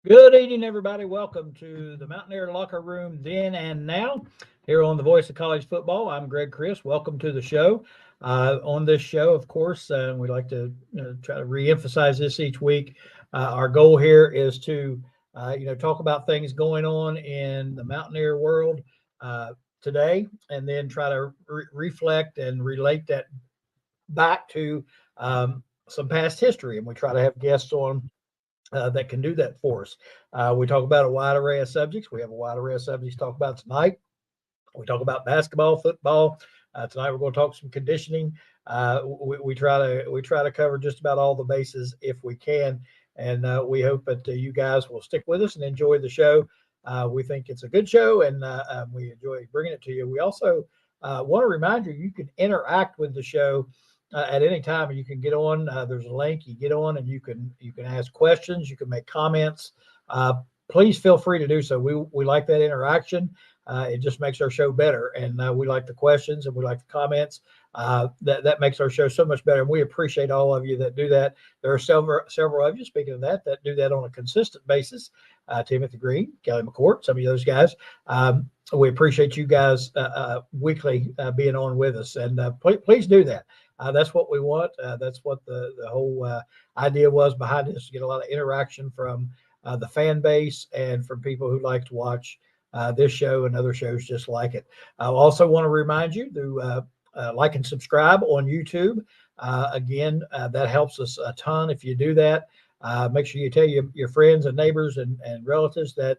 Good evening, everybody. Welcome to the Mountaineer Locker Room Then and Now here on the Voice of College Football. I'm Greg Chris. Welcome to the show. On this show, of course, we like to try to reemphasize this each week. Our goal here is to, talk about things going on in the Mountaineer world today, and then try to reflect and relate that back to some past history. And we try to have guests on that can do that for us. We talk about a wide array of subjects. We have a wide array of subjects to talk about tonight. We talk about basketball, football. Tonight we're going to talk some conditioning. We try to cover just about all the bases if we can, and we hope that you guys will stick with us and enjoy the show. We think it's a good show, and we enjoy bringing it to you. We also want to remind you can interact with the show at any time. You can get on. There's a link. You get on, and you can ask questions. You can make comments. Please feel free to do so. We like that interaction. It just makes our show better, and we like the questions and we like the comments. That makes our show so much better, and we appreciate all of you that do that. There are several of you, speaking of that do that on a consistent basis. Timothy Green, Kelly McCourt, some of those guys. We appreciate you guys weekly being on with us, and please do that. That's what we want. That's what the whole idea was behind this, to get a lot of interaction from the fan base and from people who like to watch this show and other shows just like it. I also want to remind you to like and subscribe on YouTube. Again, that helps us a ton if you do that. Make sure you tell your friends and neighbors and relatives that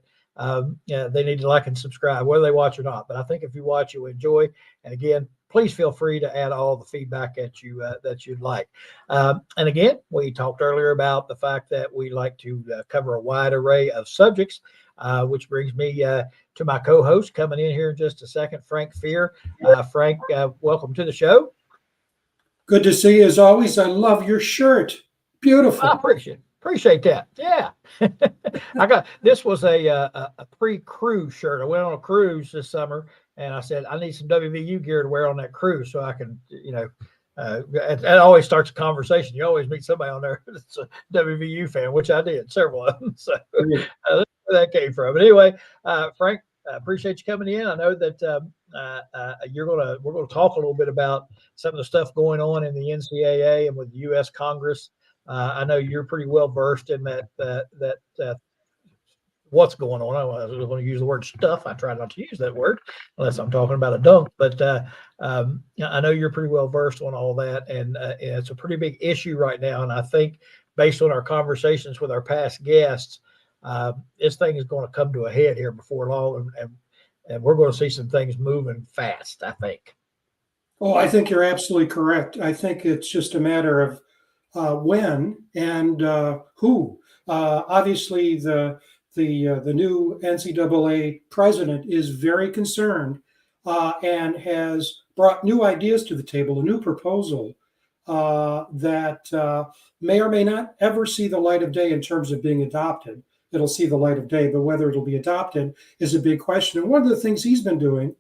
they need to like and subscribe, whether they watch or not. But I think if you watch, you'll enjoy. And again, please feel free to add all the feedback that you'd like. And again, we talked earlier about the fact that we like to cover a wide array of subjects, which brings me to my co-host coming in here in just a second, Frank Fear. Frank, welcome to the show. Good to see you as always. I love your shirt. Beautiful. I appreciate that. Yeah. This was a pre-cruise shirt. I went on a cruise this summer, and I said, I need some WVU gear to wear on that cruise so I can, it always starts a conversation. You always meet somebody on there that's a WVU fan, which I did, several of them. So that's where that came from. But anyway, Frank, I appreciate you coming in. I know that we're going to talk a little bit about some of the stuff going on in the NCAA and with the U.S. Congress. I know you're pretty well versed in that what's going on. I was going to use the word stuff. I try not to use that word unless I'm talking about a dunk. But I know you're pretty well versed on all that, and it's a pretty big issue right now. And I think based on our conversations with our past guests, this thing is going to come to a head here before long, and we're going to see some things moving fast, I think. Oh, I think you're absolutely correct. I think it's just a matter of when and who. Obviously, the new NCAA president is very concerned and has brought new ideas to the table, a new proposal that may or may not ever see the light of day in terms of being adopted. It'll see the light of day, but whether it'll be adopted is a big question. And one of the things he's been doing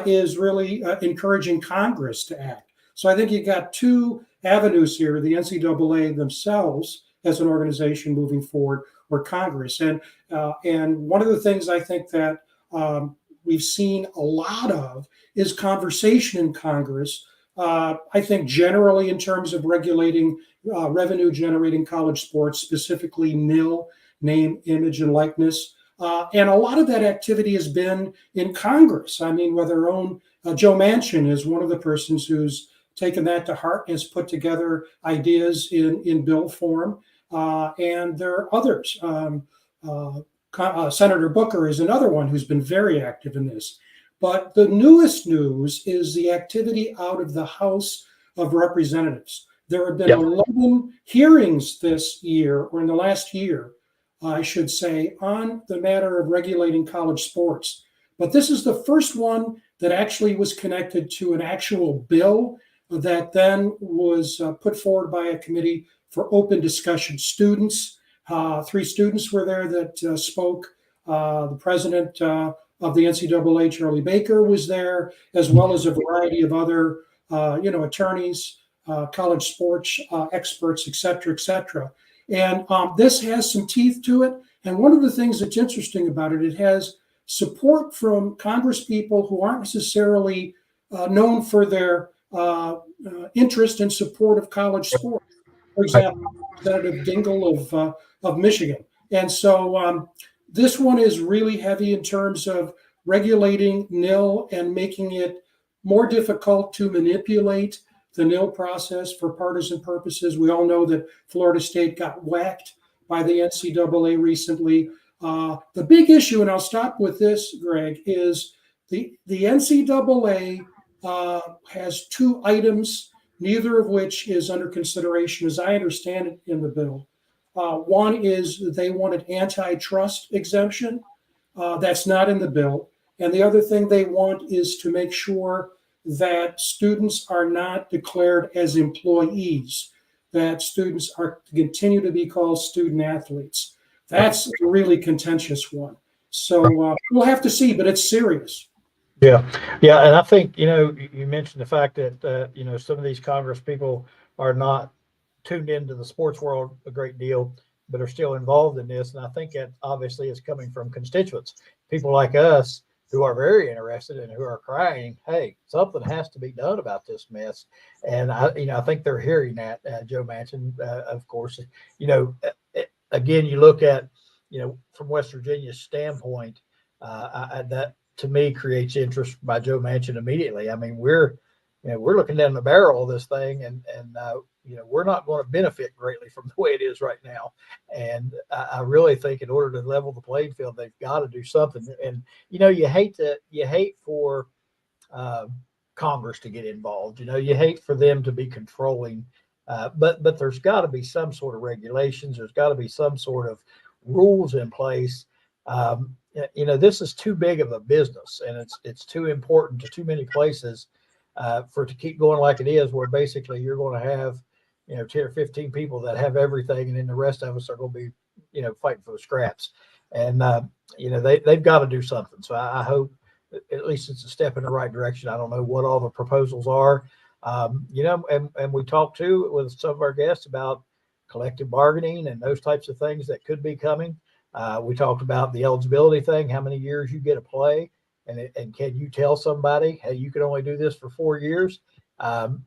is really encouraging Congress to act. So I think you got two avenues here, the NCAA themselves as an organization moving forward, or Congress. And one of the things I think that we've seen a lot of is conversation in Congress. I think generally in terms of regulating revenue-generating college sports, specifically NIL, name, image, and likeness. And a lot of that activity has been in Congress. I mean, whether our own Joe Manchin is one of the persons who's taken that to heart and has put together ideas in bill form. And there are others. Senator Booker is another one who's been very active in this. But the newest news is the activity out of the House of Representatives. There have been 11 hearings this year, or in the last year, I should say, on the matter of regulating college sports. But this is the first one that actually was connected to an actual bill that then was put forward by a committee for open discussion. Students, 3 students were there that spoke. The president of the NCAA, Charlie Baker, was there, as well as a variety of other, attorneys, college sports experts, et cetera, et cetera. And this has some teeth to it. And one of the things that's interesting about it, it has support from Congress people who aren't necessarily known for their interest and support of college sports. For example, Representative Dingell of Michigan. And so this one is really heavy in terms of regulating nil and making it more difficult to manipulate the nil process for partisan purposes. We all know that Florida State got whacked by the NCAA recently. The big issue, and I'll stop with this, Greg, is the NCAA has two items, neither of which is under consideration, as I understand it, in the bill. One is they wanted antitrust exemption. That's not in the bill. And the other thing they want is to make sure that students are not declared as employees, that students are to continue to be called student athletes. That's a really contentious one. So we'll have to see, but it's serious. Yeah. Yeah. And I think, you mentioned the fact that, some of these Congress people are not tuned into the sports world a great deal, but are still involved in this. And I think that obviously is coming from constituents, people like us who are very interested and who are crying, hey, something has to be done about this mess. And I think they're hearing that, Joe Manchin, of course, again, you look at, from West Virginia's standpoint, that to me creates interest by Joe Manchin immediately. I mean, we're looking down the barrel of this thing, and we're not going to benefit greatly from the way it is right now. And I really think in order to level the playing field, they've got to do something. And you hate for Congress to get involved. You hate for them to be controlling. But there's got to be some sort of regulations. There's got to be some sort of rules in place. This is too big of a business, and it's too important to too many places for it to keep going like it is, where basically you're going to have 10 or 15 people that have everything, and then the rest of us are going to be fighting for the scraps. And they've got to do something. So I hope at least it's a step in the right direction. I don't know what all the proposals are. And we talked too with some of our guests about collective bargaining and those types of things that could be coming. We talked about the eligibility thing, how many years you get to play, and can you tell somebody, hey, you can only do this for 4 years.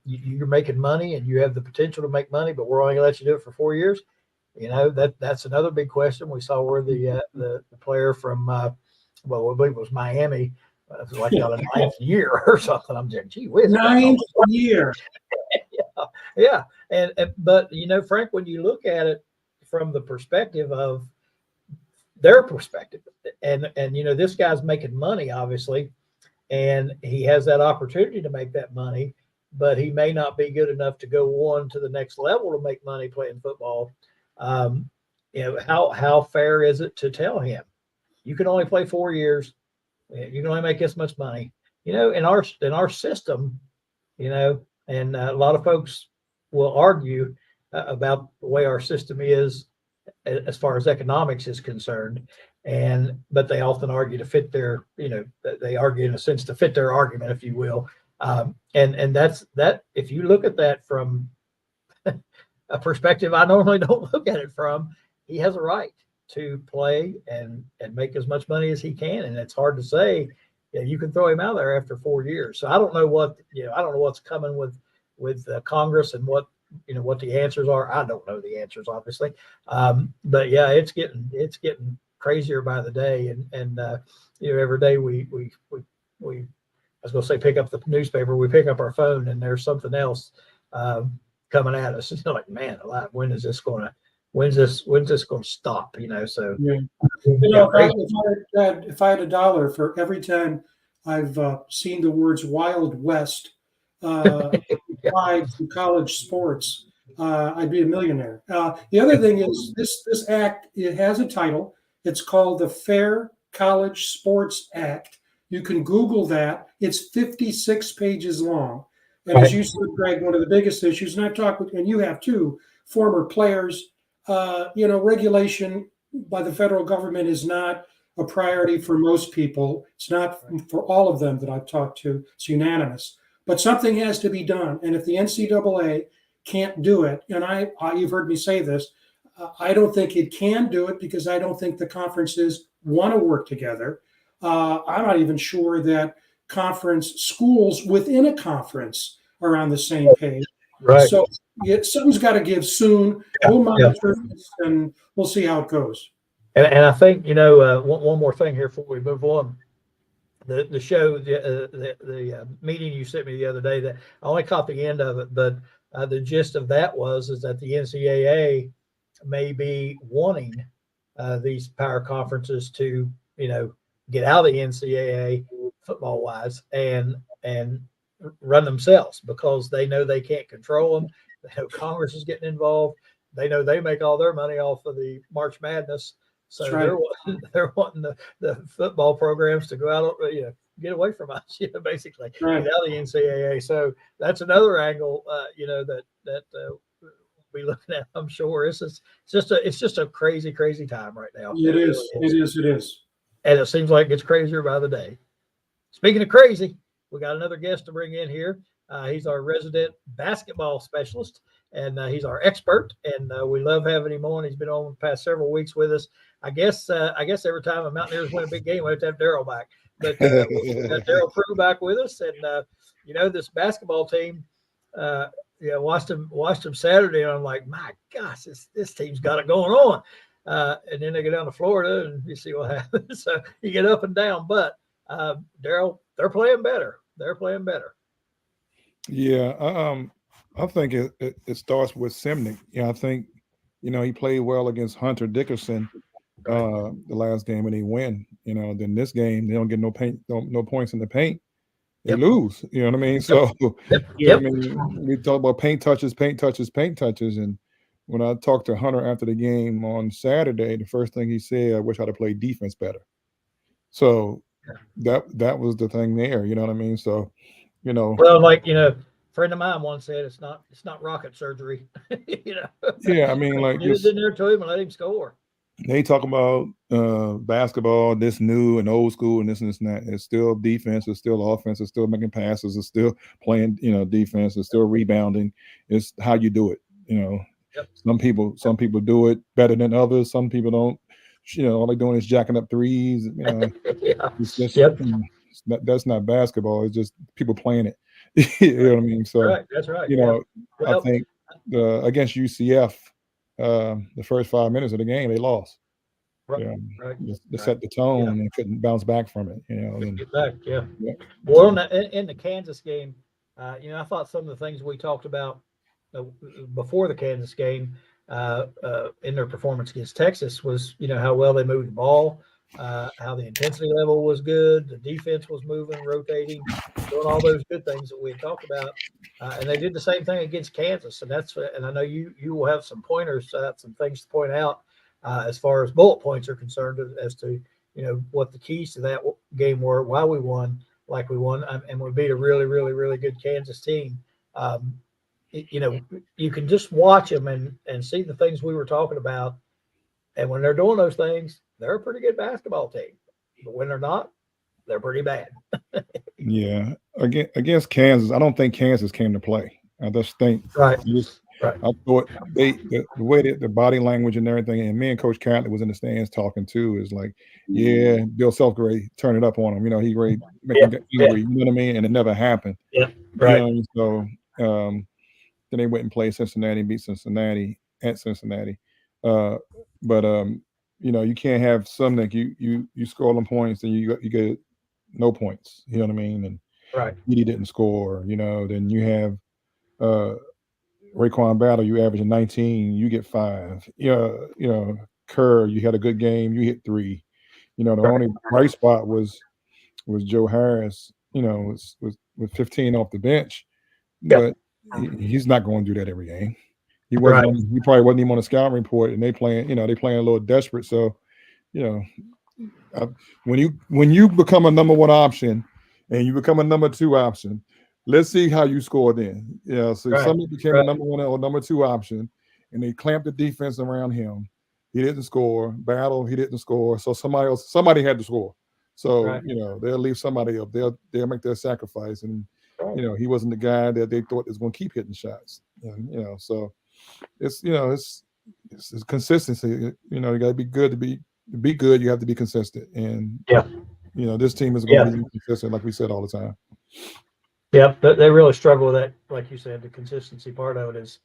You're making money and you have the potential to make money, but we're only gonna let you do it for 4 years. That's another big question. We saw where the player from, I believe it was Miami, like on a 9th year or something. I'm just, gee whiz. 9th year. Yeah. But Frank, when you look at it from the perspective of their perspective, and this guy's making money, obviously, and he has that opportunity to make that money, but he may not be good enough to go on to the next level to make money playing football. How fair is it to tell him you can only play 4 years? You can only make this much money, in our system, and a lot of folks will argue about the way our system is as far as economics is concerned. But they often argue to fit their, they argue in a sense to fit their argument, if you will. And that's that. If you look at that from a perspective I normally don't look at it from, he has a right to play and make as much money as he can. And it's hard to say, you can throw him out there after 4 years. So I don't know what's coming with Congress and what the answers are. I don't know the answers, obviously. But yeah, it's getting crazier by the day. And every day we I was going to say, pick up the newspaper, we pick up our phone and there's something else coming at us. It's like, man, when is this going to stop? So yeah. If I had $1 for every time I've seen the words Wild West applied to college sports, I'd be a millionaire. The other thing is this act, it has a title. It's called the Fair College Sports Act. You can Google that. It's 56 pages long. And as you said, Greg, one of the biggest issues, and I've talked with, and you have too, former players, regulation by the federal government is not a priority for most people. It's not for all of them that I've talked to. It's unanimous. But something has to be done. And if the NCAA can't do it, and you've heard me say this, I don't think it can do it because I don't think the conferences want to work together. I'm not even sure that conference schools within a conference are on the same page. Right. So something's got to give soon. Yeah. We'll Yeah. monitor this and we'll see how it goes. And I think, one more thing here before we move on. The show, the meeting you sent me the other day, that I only caught the end of it, but the gist of that is that the NCAA may be wanting these power conferences to, get out of the NCAA football wise and run themselves, because they know they can't control them. They know Congress is getting involved. They know they make all their money off of the March Madness. So right. they're wanting the football programs to go out, get away from us, basically Right. get out of the NCAA. So that's another angle, that we'll be looking at. I'm sure it's just a crazy, crazy time right now. It is. It is. It is. And it seems like it gets crazier by the day. Speaking of crazy, we got another guest to bring in here. He's our resident basketball specialist, and he's our expert, and we love having him on. He's been on the past several weeks with us. I guess every time a Mountaineers win a big game, we have to have Darryl back. But we got Darryl Prue back with us, and this basketball team. Watched them Saturday, and I'm like, my gosh, this team's got it going on. And then they go down to Florida, and you see what happens. So you get up and down, but Darryl, they're playing better. They're playing better. Yeah, I think it starts with Simnick. I think he played well against Hunter Dickerson the last game, and they win. Then this game they don't get no points in the paint. They lose. You know what I mean? So I mean, we talk about paint touches, and when I talked to Hunter after the game on Saturday, the first thing he said, "I wish I'd have played defense better." So that was the thing there. You know what I mean? So well, a friend of mine once said, it's not rocket surgery. Yeah, I mean, like, get it in there to him and let him score. They talk about basketball, this new and old school and this and that. It's still defense, it's still offense, it's still making passes, it's still playing, defense, it's still rebounding. It's how you do it. Some people do it better than others. Some people don't. All they're doing is jacking up threes. It's just, that's not basketball. It's just people playing it. You know what I mean? So that's right. I think against UCF, the first 5 minutes of the game they lost. Right. They set the tone and couldn't bounce back from it. Get back. Well, in the Kansas game, I thought some of the things we talked about before the Kansas game in their performance against Texas was, how well they moved the ball, how the intensity level was good, the defense was moving, rotating, doing all those good things that we had talked about, and they did the same thing against Kansas. And I know you will have some pointers, some things to point out as far as bullet points are concerned, as to what the keys to that game were, why we won like we won, and we beat a really, really, really good Kansas team. You can just watch them and see the things we were talking about. And when they're doing those things, they're a pretty good basketball team. But when they're not, they're pretty bad. Yeah. Against Kansas, I don't think Kansas came to play. I just think right. I thought the way that the body language and everything, and me and Coach Catlett was in the stands talking too, is like, Bill Self-Gray turn it up on him. He ready make him get angry. You know what I mean? And it never happened. Yeah. Right. So then they went and played Cincinnati, beat Cincinnati at Cincinnati. But you can't have some that you score them points and you get no points. You know what I mean? And right. Edie didn't score. Then you have Raekwon Battle, you averaging 19, you get 5. Kerr, you had a good game, you hit 3. The only bright spot was Joe Harris, with 15 off the bench, but he's not going to do that every game. He wasn't. Right. He probably wasn't even on a scouting report, and they playing a little desperate. So, when you become a number 1 option and you become a number 2 option, let's see how you score then. So somebody became a number 1 or number 2 option, and they clamped the defense around him. He didn't score. Battle, he didn't score. So somebody had to score. So they'll leave somebody up. They'll make their sacrifice, and he wasn't the guy that they thought was going to keep hitting shots. And so it's it's consistency. You know, you got to be good to be good. You have to be consistent, and Yeah. you know, this team is going to be consistent, like we said all the time. Yeah, they really struggle with that. Like you said, the consistency part of it is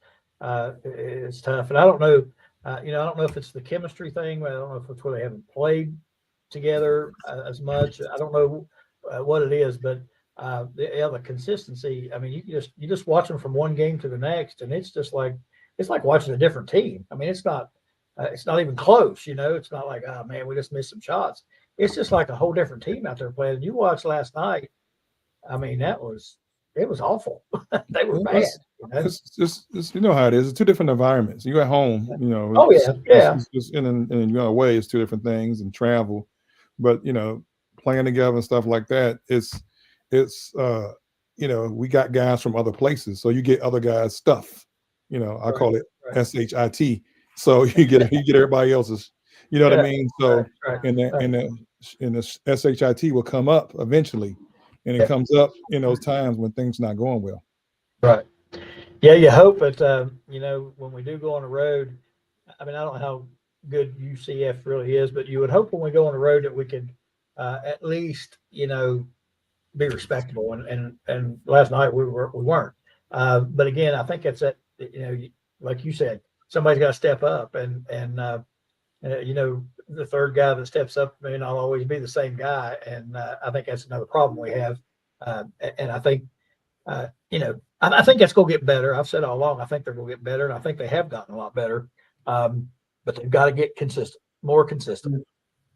tough. And I don't know, I don't know if it's the chemistry thing. I don't know if it's where they haven't played together as much. I don't know what it is, but the consistency. I mean, you just watch them from one game to the next, and it's like watching a different team. I mean, it's not even close. It's not like, oh man, we just missed some shots. It's just like a whole different team out there playing. You watched last night. I mean, it was awful. They were bad. It's just you know how it is. It's two different environments. You at home, Oh yeah. It's just and you're away. It's two different things, and travel. But playing together and stuff like that. It's we got guys from other places, so you get other guys' stuff. I call it SHIT. So you get everybody else's. You know what I mean? So and the SHIT will come up eventually. And it comes up in those times when things not going well. Right. Yeah, you hope it. When we do go on the road, I mean, I don't know how good UCF really is, but you would hope when we go on the road that we could at least, be respectable. And last night we weren't. But again, I think it's that like you said, somebody's got to step up, and the third guy that steps up may not always be the same guy. And I think that's another problem we have. And I think, I think that's going to get better. I've said all along, I think they're going to get better, and I think they have gotten a lot better. But they've got to get more consistent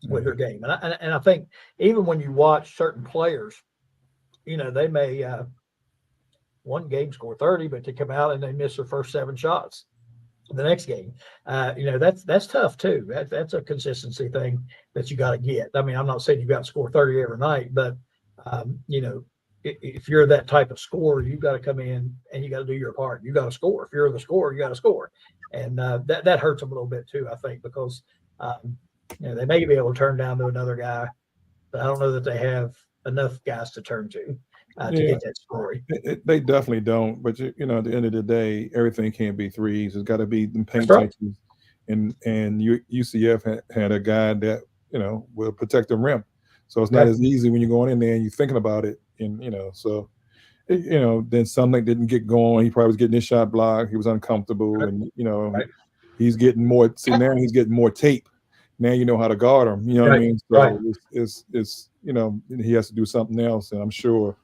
with their game. And I think even when you watch certain players, they may one game score 30, but they come out and they miss their first 7 shots. The next game, that's tough too. That's a consistency thing that you got to get. I mean, I'm not saying you got to score 30 every night, but if you're that type of scorer, you got to come in and you got to do your part. You got to score. If you're the scorer, you got to score, and that hurts them a little bit too, I think, because they may be able to turn down to another guy, but I don't know that they have enough guys to turn to get that scoring. They definitely don't. But at the end of the day, everything can't be threes. It's got to be them paint right. touches. And UCF had a guy that will protect the rim. So it's not as easy when you're going in there and you're thinking about it. And then something didn't get going. He probably was getting his shot blocked. He was uncomfortable, and he's getting more. See, now he's getting more tape. Now you know how to guard him. You know what I mean? So it's he has to do something else. And I'm sure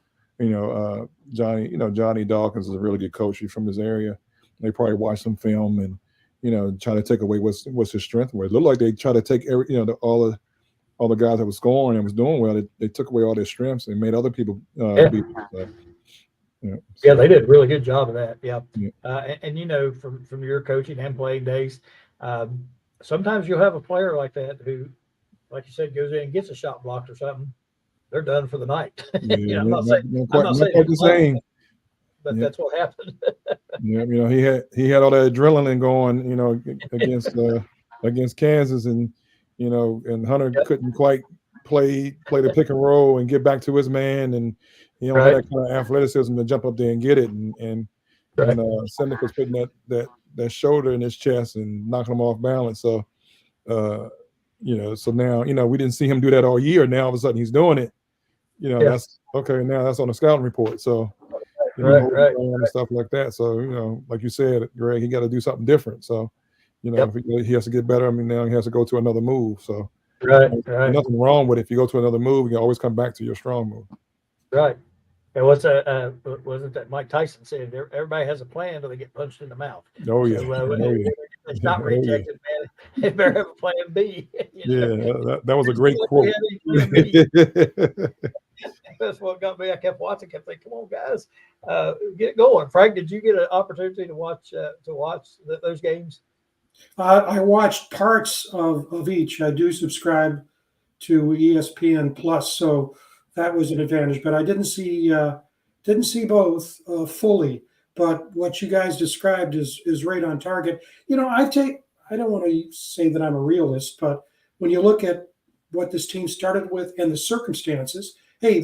Johnny Dawkins is a really good coach. He's from this area. They probably watch some film and try to take away what's his strength was. It looked like they try to take all the guys that were scoring and was doing well. They took away all their strengths and made other people be. Yeah, they did a really good job of that. Yeah. And from your coaching and playing days, sometimes you'll have a player like that who, like you said, goes in and gets a shot blocked or something. They're done for the night. I'm not saying the same, but that's what happened. He had all that adrenaline going, against Kansas, and and Hunter couldn't quite play the pick and roll and get back to his man, and he don't have that kind of athleticism to jump up there and get it, and Semnick was putting that shoulder in his chest and knocking him off balance. So so now we didn't see him do that all year. Now all of a sudden he's doing it. That's okay. Now that's on the scouting report. So and stuff like that. So like you said, Greg, he got to do something different. So if he has to get better. I mean, now he has to go to another move. So nothing wrong with it. If you go to another move, you can always come back to your strong move. Right. And wasn't that Mike Tyson said? Everybody has a plan until they get punched in the mouth. Oh yeah. It's not rejected, man. They better have a plan B. That was a great quote. That's what got me. I kept watching. Kept thinking, "Come on, guys, get going." Frank, did you get an opportunity to watch those games? I watched parts of each. I do subscribe to ESPN Plus, so that was an advantage. But I didn't see both fully. But what you guys described is right on target. I don't want to say that I'm a realist, but when you look at what this team started with and the circumstances, hey,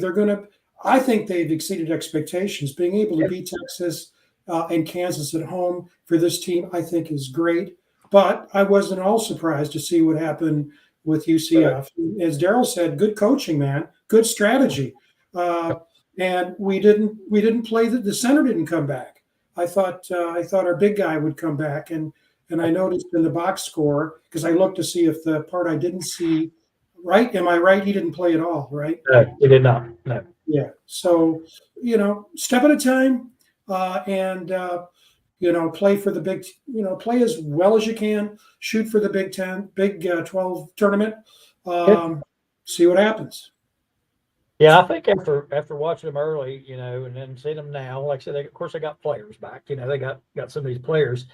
I think they've exceeded expectations. Being able to beat Texas and Kansas at home for this team, I think is great. But I wasn't at all surprised to see what happened with UCF. As Darryl said, good coaching, man, good strategy. And we didn't play the center didn't come back. I thought our big guy would come back, and I noticed in the box score, because I looked to see if the part I didn't see, right? Am I right? He didn't play at all, right? No, he did not. No. Yeah. So, step at a time, and play for the big, play as well as you can, shoot for the Big 12 tournament, see what happens. Yeah, I think after watching them early, and then seeing them now, like I said, of course they got players back. They got some of these players.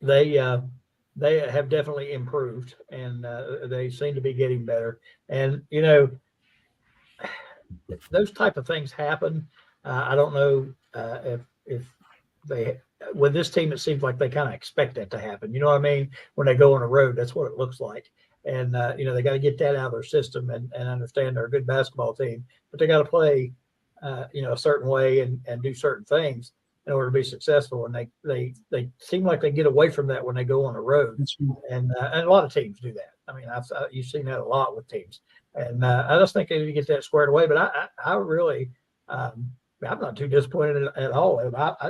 They have definitely improved, and they seem to be getting better. And those type of things happen. I don't know if they with this team, it seems like they kind of expect that to happen. You know what I mean? When they go on a road, that's what it looks like. And, they got to get that out of their system and understand they're a good basketball team, but they got to play, a certain way and do certain things in order to be successful. And they seem like they get away from that when they go on the road. And a lot of teams do that. I mean, you've seen that a lot with teams. And I just think they need to get that squared away. But I really, I'm not too disappointed at all.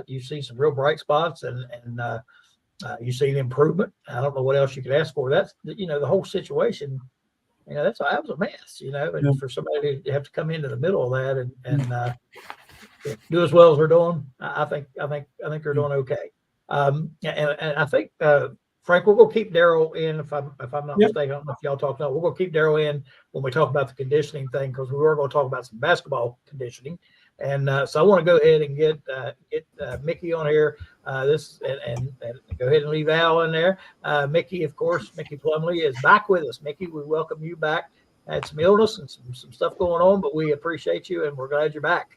You see some real bright spots and you see an improvement. I don't know what else you could ask for. That's the whole situation. That was a mess. And for somebody to have to come into the middle of that and do as well as they're doing, I think they're doing okay. And I think Frank, we're going to keep Darryl in if I'm not mistaken. I don't know if y'all talk now. We're going to keep Darryl in when we talk about the conditioning thing because we were going to talk about some basketball conditioning. And so I want to go ahead and get Mickey on here. And go ahead and leave Al in there. Mickey, of course, Mickey Plumley is back with us. Mickey, we welcome you back. Had some illness and some stuff going on, but we appreciate you and we're glad you're back.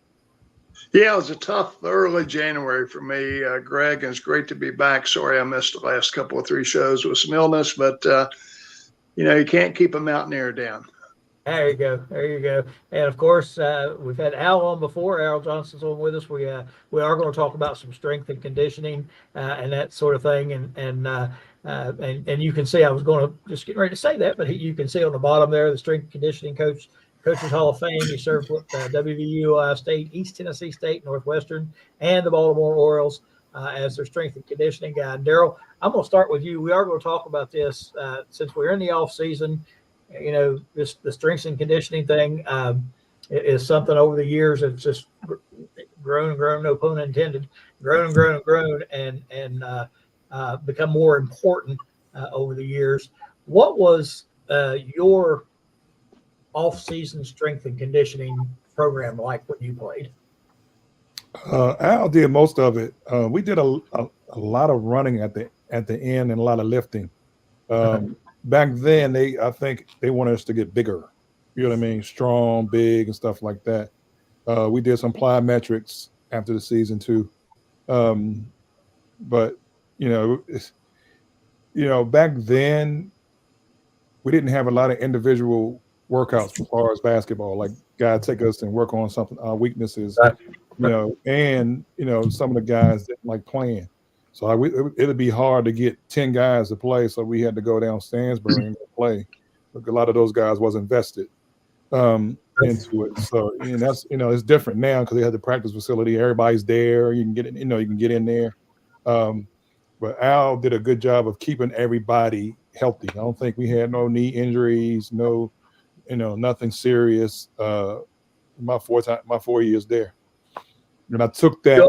Yeah, it was a tough early January for me, Greg, and it's great to be back. Sorry I missed the last couple of 3 shows with some illness, but you can't keep a Mountaineer down. There you go. And of course, we've had Al on before. Al Johnson's on with us. We are going to talk about some strength and conditioning and that sort of thing. And you can see I was going to just get ready to say that, but you can see on the bottom there the strength and conditioning coaches Hall of Fame. He served with WVU, Ohio State, East Tennessee State, Northwestern, and the Baltimore Orioles as their strength and conditioning guy. Darryl, I'm going to start with you. We are going to talk about this since we're in the off season. The strength and conditioning thing is something over the years that's just grown and grown, no pun intended, grown and become more important over the years. What was your off-season strength and conditioning program like when you played? Al did most of it. We did a lot of running at the end and a lot of lifting. Back then, I think they wanted us to get bigger. You know what I mean? Strong, big, and stuff like that. We did some plyometrics after the season too. But back then we didn't have a lot of individual workouts as far as basketball. Like guys take us and work on something, our weaknesses, and some of the guys didn't like playing. So it'd be hard to get 10 guys to play. So we had to go down Stansbury and play. But a lot of those guys wasn't invested into it. So that's it's different now because they have the practice facility. Everybody's there. You can get you can get in there. But Al did a good job of keeping everybody healthy. I don't think we had no knee injuries, no, nothing serious. My 4 years there, and I took the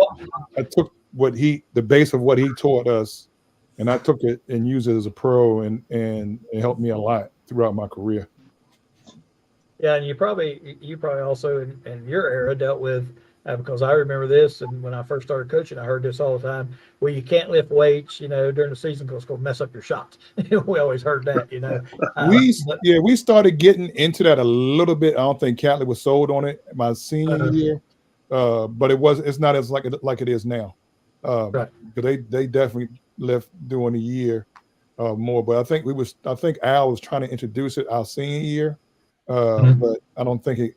base of what he taught us, and I took it and used it as a pro, and it helped me a lot throughout my career. Yeah, and you probably also in your era dealt with because I remember this, and when I first started coaching, I heard this all the time. Well, you can't lift weights, during the season because it's going to mess up your shots. We always heard that, we started getting into that a little bit. I don't think Catlett was sold on it my senior year, but it's not as like it is now. Right. Because they definitely left during the year more. But I think Al was trying to introduce it our senior year. But I don't think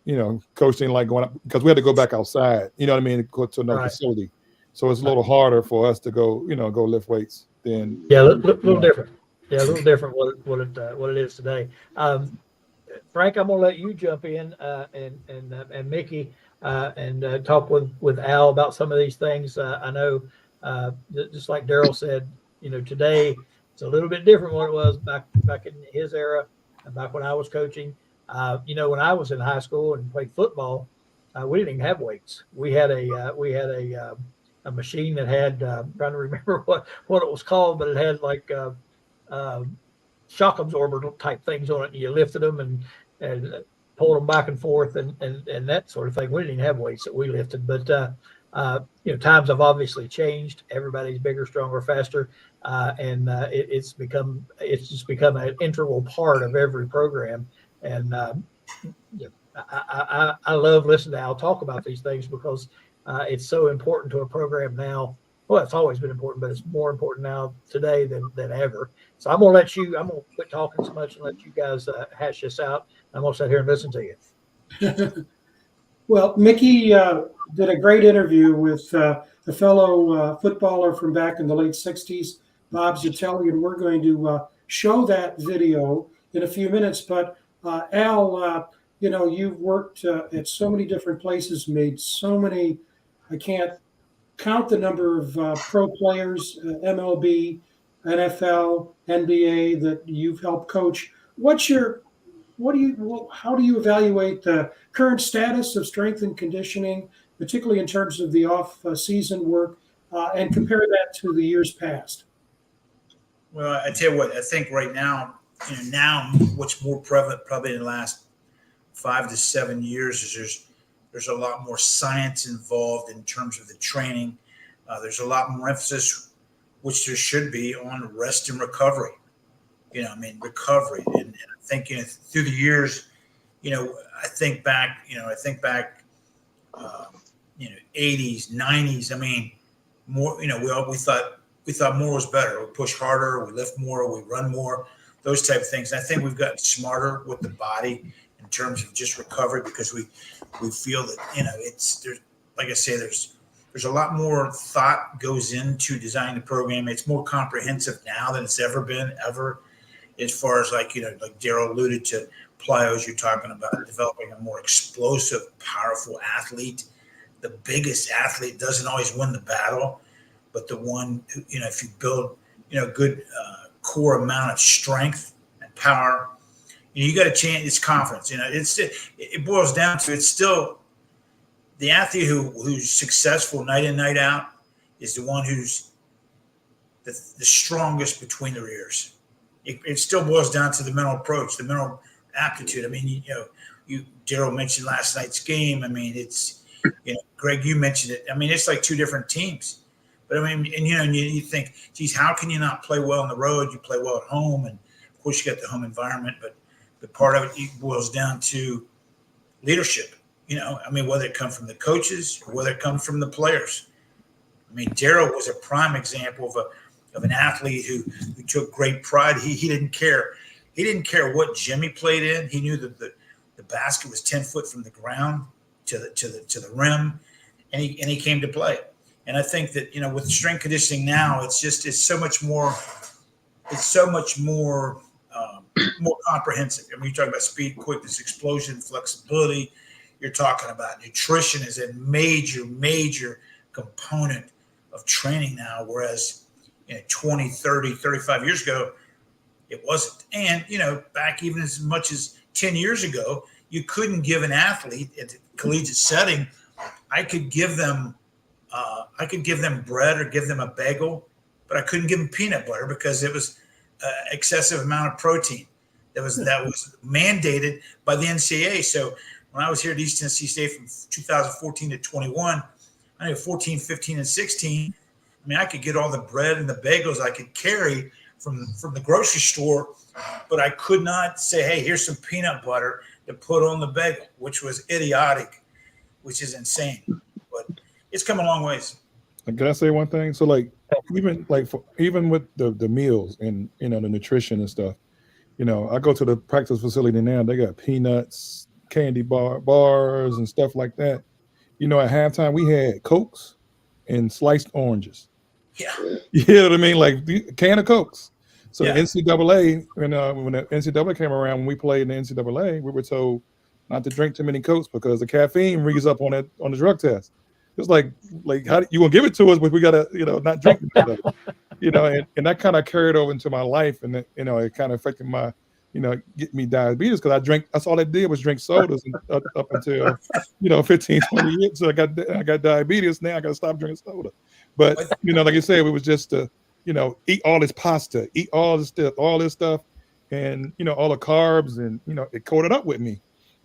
coach didn't like going up because we had to go back outside, to go to another facility. So it's a little harder for us to go lift weights. than Yeah, little yeah. different. Yeah, a little different what it is today. Frank, I'm gonna let you jump in and Mickey and talk with Al about some of these things. I know just like Darryl said, today it's a little bit different what it was back in his era, back when I was coaching. When I was in high school and played football, we didn't even have weights. We had a machine that had trying to remember what it was called, but it had like uh, shock absorber type things on it. And you lifted them and pulled them back and forth and that sort of thing. We didn't even have weights that we lifted, but times have obviously changed. Everybody's bigger, stronger, faster, and it's just become an integral part of every program. And I love listening to Al talk about these things because it's so important to a program now. Well, it's always been important, but it's more important now today than ever. So I'm going to quit talking so much and let you guys hash this out. I'm going to sit here and listen to you. Well, Mickey did a great interview with the fellow footballer from back in the late 60s, Bob Zitelli, and we're going to show that video in a few minutes. But Al, you've worked at so many different places, made so many, I can't count the number of pro players, MLB, NFL, NBA that you've helped coach. How do you evaluate the current status of strength and conditioning, particularly in terms of the off-season work, and compare that to the years past? Well, I tell you what, I think right now, now what's more prevalent probably in the last 5 to 7 years is there's a lot more science involved in terms of the training. There's a lot more emphasis, which there should be, on rest and recovery. Recovery. And I think through the years, I think back, 80s, 90s. More, we thought more was better. We push harder, we lift more, we run more, those type of things. And I think we've gotten smarter with the body in terms of just recovery because we feel that, there's, like I say, there's a lot more thought goes into designing the program. It's more comprehensive now than it's ever been, as far as like Darryl alluded to, plyos, you're talking about developing a more explosive, powerful athlete. The biggest athlete doesn't always win the battle, but the one who, if you build, good core amount of strength and power, you got to change. It's confidence. It boils down to, it's still the athlete who's successful night in, night out is the one who's the strongest between their ears. It still boils down to the mental approach, the mental aptitude. Darryl mentioned last night's game. It's, Greg, you mentioned it. It's like two different teams. But you think, geez, how can you not play well on the road? You play well at home, and of course you got the home environment. But part of it boils down to leadership. Whether it comes from the coaches or whether it comes from the players. Darryl was a prime example of an athlete who took great pride. He didn't care. He didn't care what gym he played in. He knew that the basket was 10 foot from the ground to the rim, and he came to play. And I think that with strength conditioning now, it's so much more. It's so much more more comprehensive. You're talking about speed, quickness, explosion, flexibility. You're talking about nutrition is a major component of training now, whereas 20, 30, 35 years ago, it wasn't. And, back even as much as 10 years ago, you couldn't give an athlete at the collegiate setting, I could give them bread or give them a bagel, but I couldn't give them peanut butter because it was excessive amount of protein that was mandated by the NCAA. So when I was here at East Tennessee State from 2014 to 21, I knew 14, 15, and 16. I could get all the bread and the bagels I could carry from the grocery store, but I could not say, hey, here's some peanut butter to put on the bagel, which was idiotic, which is insane. But it's come a long ways. Can I say one thing? So even with the meals and the nutrition and stuff, I go to the practice facility now. They got peanuts, candy bars, and stuff like that. At halftime we had Cokes and sliced oranges. Yeah. You know what I mean? Like a can of Cokes. So Yeah. the NCAA, when the NCAA came around, when we played in the NCAA, we were told not to drink too many Cokes because the caffeine reads up on the drug test. It's like how you gonna give it to us, but we gotta not drink much of it. And that kind of carried over into my life, and it kind of affected my get me diabetes because I drank. That's all I did was drink sodas up until 15, 20 years. So I got diabetes. Now I got to stop drinking soda. But like you said, it was just to eat all this pasta, eat all this stuff, and all the carbs, and it coated up with me.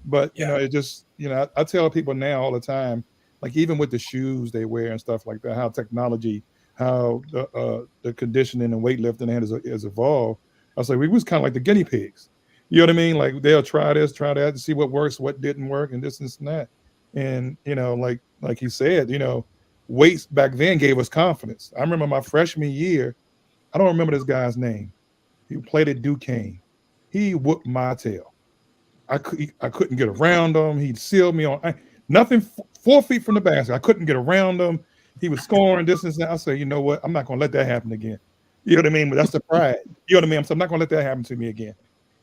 But it just I tell people now all the time, like even with the shoes they wear and stuff like that, how technology, how the conditioning and weightlifting has evolved. I was like, we was kind of like the guinea pigs. You know what I mean? Like they'll try this, try that to see what works, what didn't work, and this and that. And like he said, weights back then gave us confidence. I remember my freshman year. I don't remember this guy's name. He played at Duquesne. He whooped my tail. I couldn't get around him. He'd seal me on nothing 4 feet from the basket. I couldn't get around him. He was scoring this and that. I said, you know what? I'm not going to let that happen again. You know what I mean? But that's the pride. You know what I mean? So I'm not going to let that happen to me again.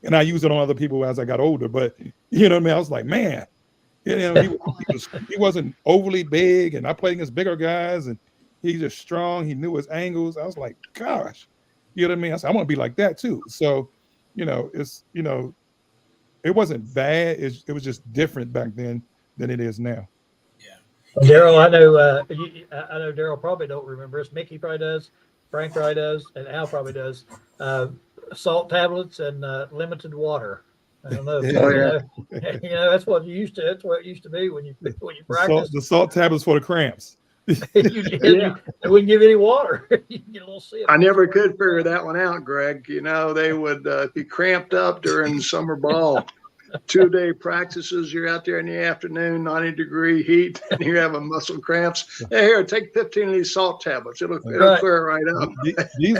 And I use it on other people as I got older. But you know what I mean? I was like, man, he wasn't overly big, and I played against bigger guys, and he's just strong. He knew his angles. I was like, gosh, you know what I mean? I said, I want to be like that too. So, it wasn't bad. It was just different back then than it is now. Yeah. Darryl, I know Darryl probably don't remember this. Mickey probably does. Frank probably does, and Al probably does. Salt tablets and limited water. I don't know. That's what you used to. That's what it used to be when you practice. The salt tablets for the cramps. They wouldn't give any water. You get a little sick. I never could figure that one out, Greg. They would be cramped up during summer ball. 2-day practices, you're out there in the afternoon, 90-degree heat, and you're having muscle cramps. Hey, here, take 15 of these salt tablets. It'll clear right up. These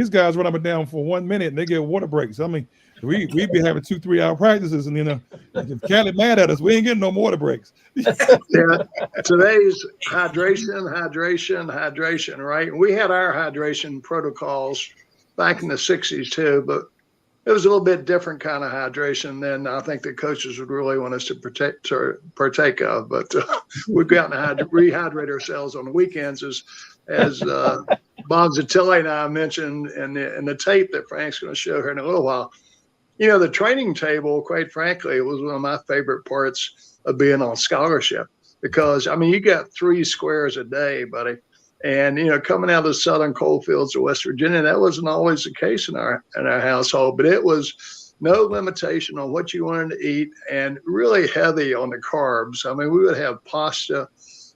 guys run up and down for 1 minute, and they get water breaks. I mean, we'd be having 2-3 hour practices, and if Cali mad at us, we ain't getting no water breaks. Yeah, today's hydration, right? We had our hydration protocols back in the 60s too, but it was a little bit different kind of hydration than I think the coaches would really want us to partake of. But we've gotten to rehydrate ourselves on the weekends, as Bob Zitelli and I mentioned in the tape that Frank's going to show here in a little while. The training table, quite frankly, was one of my favorite parts of being on scholarship because, you got 3 squares a day, buddy. And, coming out of the southern coal fields of West Virginia, that wasn't always the case in our household, but it was no limitation on what you wanted to eat and really heavy on the carbs. We would have pasta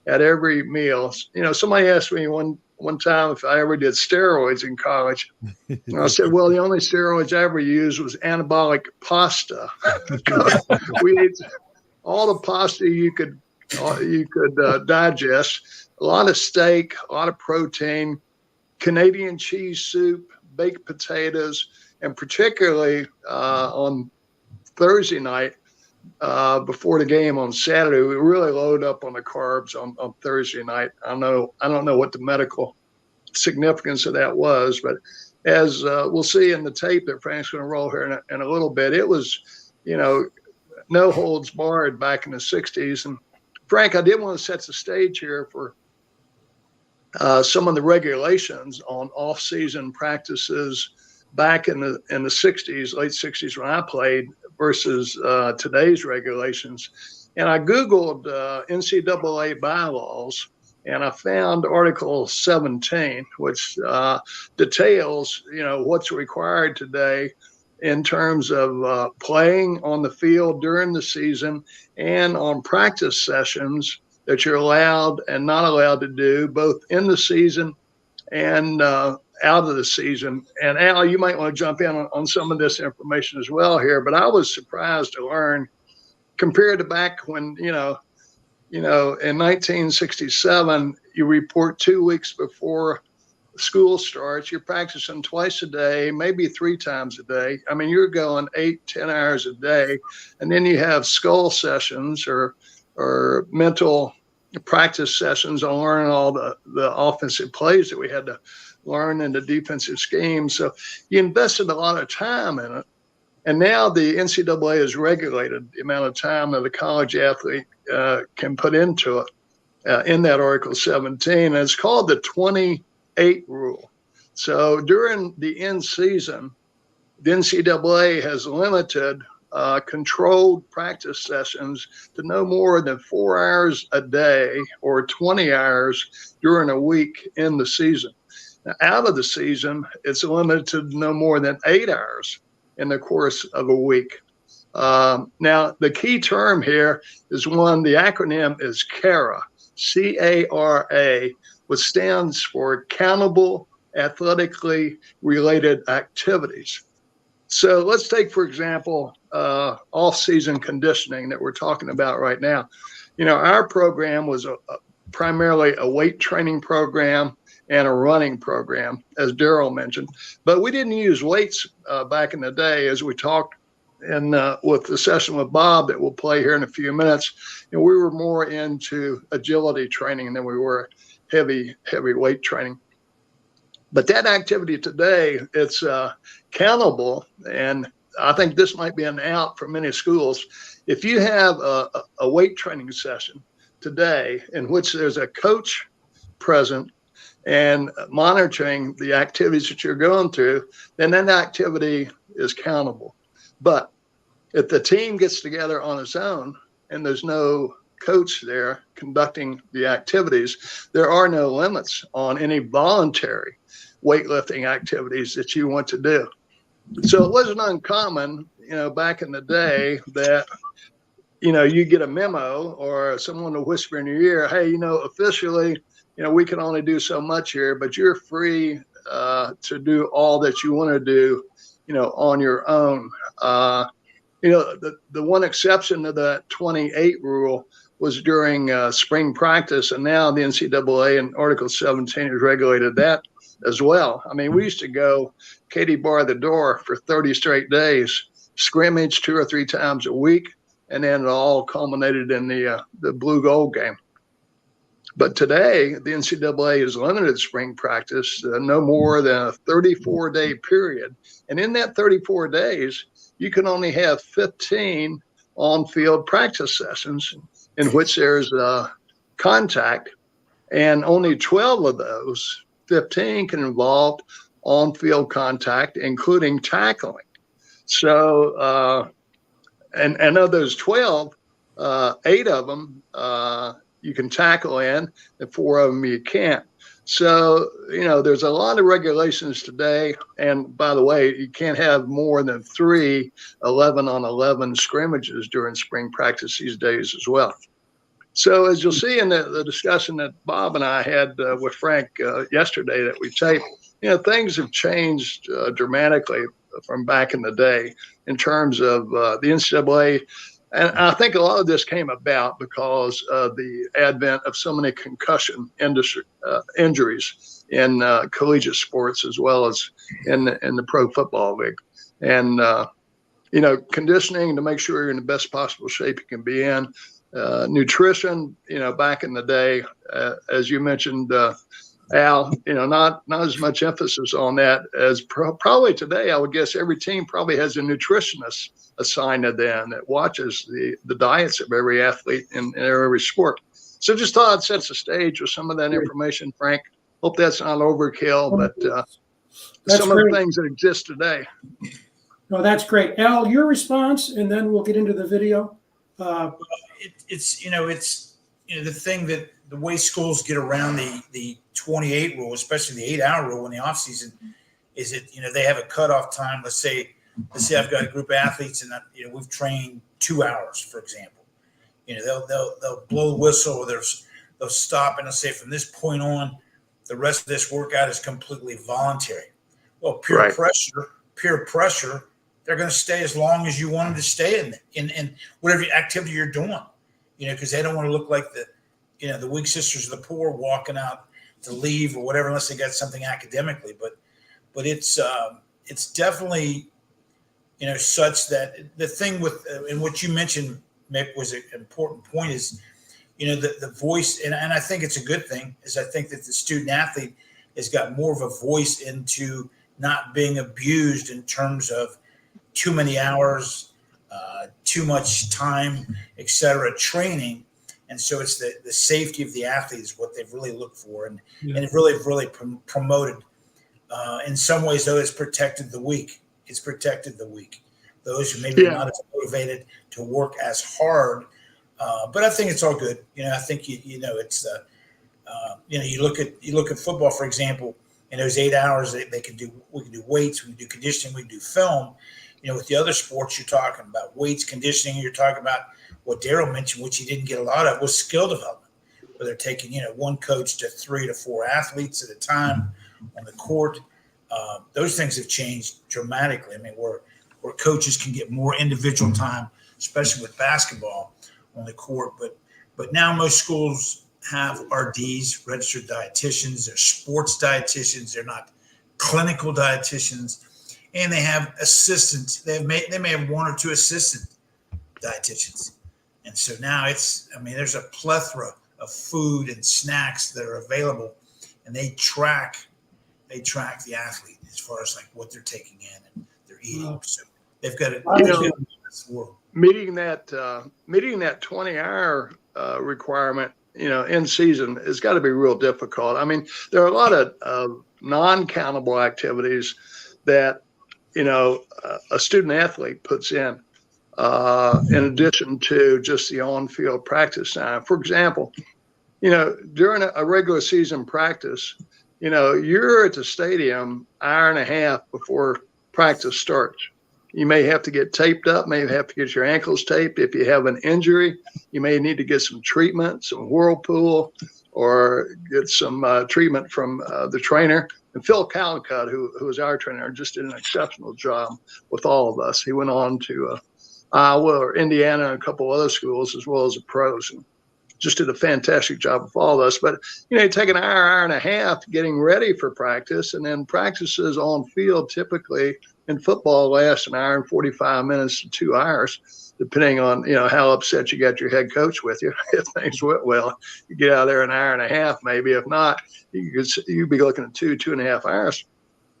at every meal. Somebody asked me one time if I ever did steroids in college. And I said, well, the only steroids I ever used was anabolic pasta. We ate all the pasta you could digest. A lot of steak, a lot of protein, Canadian cheese soup, baked potatoes, and particularly on Thursday night before the game on Saturday, we really load up on the carbs on Thursday night. I don't know what the medical significance of that was, but as we'll see in the tape that Frank's going to roll here in a little bit, it was, no holds barred back in the 60s. And Frank, I did want to set the stage here for some of the regulations on off-season practices back in the 60s, late 60s when I played versus today's regulations. And I Googled NCAA bylaws, and I found Article 17, which details, what's required today in terms of playing on the field during the season and on practice sessions that you're allowed and not allowed to do both in the season and out of the season. And Al, you might want to jump in on some of this information as well here, but I was surprised to learn compared to back when, in 1967, you report 2 weeks before school starts, you're practicing twice a day, maybe 3 times a day. You're going 8-10 hours a day. And then you have skull sessions or mental practice sessions on learning all the offensive plays that we had to learn in the defensive scheme. So you invested a lot of time in it. And now the NCAA has regulated the amount of time that a college athlete can put into it in that Article 17. And it's called the 28 rule. So during the end season, the NCAA has limited controlled practice sessions to no more than 4 hours a day or 20 hours during a week in the season. Now, out of the season, it's limited to no more than 8 hours in the course of a week. Now, the key term here is one, the acronym is CARA, C-A-R-A, which stands for Countable Athletically Related Activities. So let's take, for example, off-season conditioning that we're talking about right now. You know, our program was primarily a weight training program and a running program, as Darryl mentioned. But we didn't use weights back in the day, as we talked with the session with Bob that we'll play here in a few minutes. You know, we were more into agility training than we were heavy weight training. But that activity today, it's countable, and I think this might be an out for many schools. If you have a weight training session today in which there's a coach present and monitoring the activities that you're going through, then that activity is countable. But if the team gets together on its own and there's no coach there conducting the activities, there are no limits on any voluntary weightlifting activities that you want to do. So it wasn't uncommon, you know, back in the day that, you know, you get a memo or someone will whisper in your ear, hey, you know, officially, you know, we can only do so much here, but you're free to do all that you want to do, you know, on your own. You know, the one exception to that 28 rule was during spring practice, and now the NCAA in Article 17 has regulated that as well. I mean, we used to go Katie bar the door for 30 straight days, scrimmage 2 or 3 times a week, and then it all culminated in the blue gold game. But today, the NCAA has limited spring practice no more than a 34-day period. And in that 34 days, you can only have 15 on-field practice sessions in which there's contact, and only 12 of those 15 can involve on-field contact, including tackling. So, and of those 12, 8 of them you can tackle in, and 4 of them you can't. So, you know, there's a lot of regulations today. And by the way, you can't have more than 3 11-on-11 scrimmages during spring practice these days as well. So as you'll see in the discussion that Bob and I had with Frank yesterday that we taped, you know, things have changed dramatically from back in the day in terms of the NCAA. And I think a lot of this came about because of the advent of so many concussion injuries in collegiate sports as well as in the pro football league. And, you know, conditioning to make sure you're in the best possible shape you can be in. Nutrition, you know, back in the day, as you mentioned, Al, you know, not as much emphasis on that as probably today. I would guess every team probably has a nutritionist assigned to them that watches the diets of every athlete in every sport. So just thought I'd set the stage with some of that information, Frank. Hope that's not overkill, but some of the things that exist today. No, that's great. Al, your response, and then we'll get into the video. It's the thing that the way schools get around the 28 rule, especially the 8-hour rule in the off season, is that, you know, they have a cutoff time. Let's say I've got a group of athletes and you know, we've trained 2 hours, for example. You know, they'll blow the whistle, or they'll stop and they'll say, from this point on, the rest of this workout is completely voluntary. Well, peer pressure, they're going to stay as long as you want them to stay in whatever activity you're doing, you know, because they don't want to look like the weak sisters of the poor walking out to leave or whatever, unless they got something academically. But it's definitely, you know, such that the thing with and what you mentioned, Mick, was an important point is, the voice, and I think it's a good thing, is I think that the student athlete has got more of a voice into not being abused in terms of too many hours, too much time, et cetera, training. And so it's the safety of the athlete is what they've really looked for. And it really promoted. In some ways, though, it's protected the weak. It's protected the weak. Those who maybe are not as motivated to work as hard. But I think it's all good. I think, it's, you look at football, for example, in those 8 hours, we can do weights, we can do conditioning, we can do film. With the other sports, you're talking about weights, conditioning, you're talking about what Darryl mentioned, which he didn't get a lot of, was skill development, where they're taking, one coach to 3 to 4 athletes at a time on the court. Those things have changed dramatically. I mean, where coaches can get more individual time, especially with basketball on the court. But now most schools have RDs, registered dietitians. They're sports dietitians. They're not clinical dietitians. And they have assistants. They may have 1 or 2 assistant dietitians. And so now there's a plethora of food and snacks that are available, and they track the athlete as far as like what they're taking in and they're eating. So they've got it. Meeting that 20-hour requirement, in season, has got to be real difficult. I mean, there are a lot of non-countable activities that a student athlete puts in addition to just the on-field practice time. For example, during a regular season practice, you're at the stadium hour and a half before practice starts. You may have to get taped up, may have to get your ankles taped. If you have an injury, you may need to get some treatment, some Whirlpool, or get some treatment from the trainer. And Phil Callicutt, who was our trainer, just did an exceptional job with all of us. He went on to Iowa or Indiana and a couple other schools, as well as the pros, and just did a fantastic job with all of us. But, you take an hour and a half getting ready for practice, and then practices on field typically in football last an hour and 45 minutes to 2 hours, depending on, how upset you got your head coach with you. If things went well, you get out there an hour and a half, maybe. If not, you'd be looking at 2.5 hours.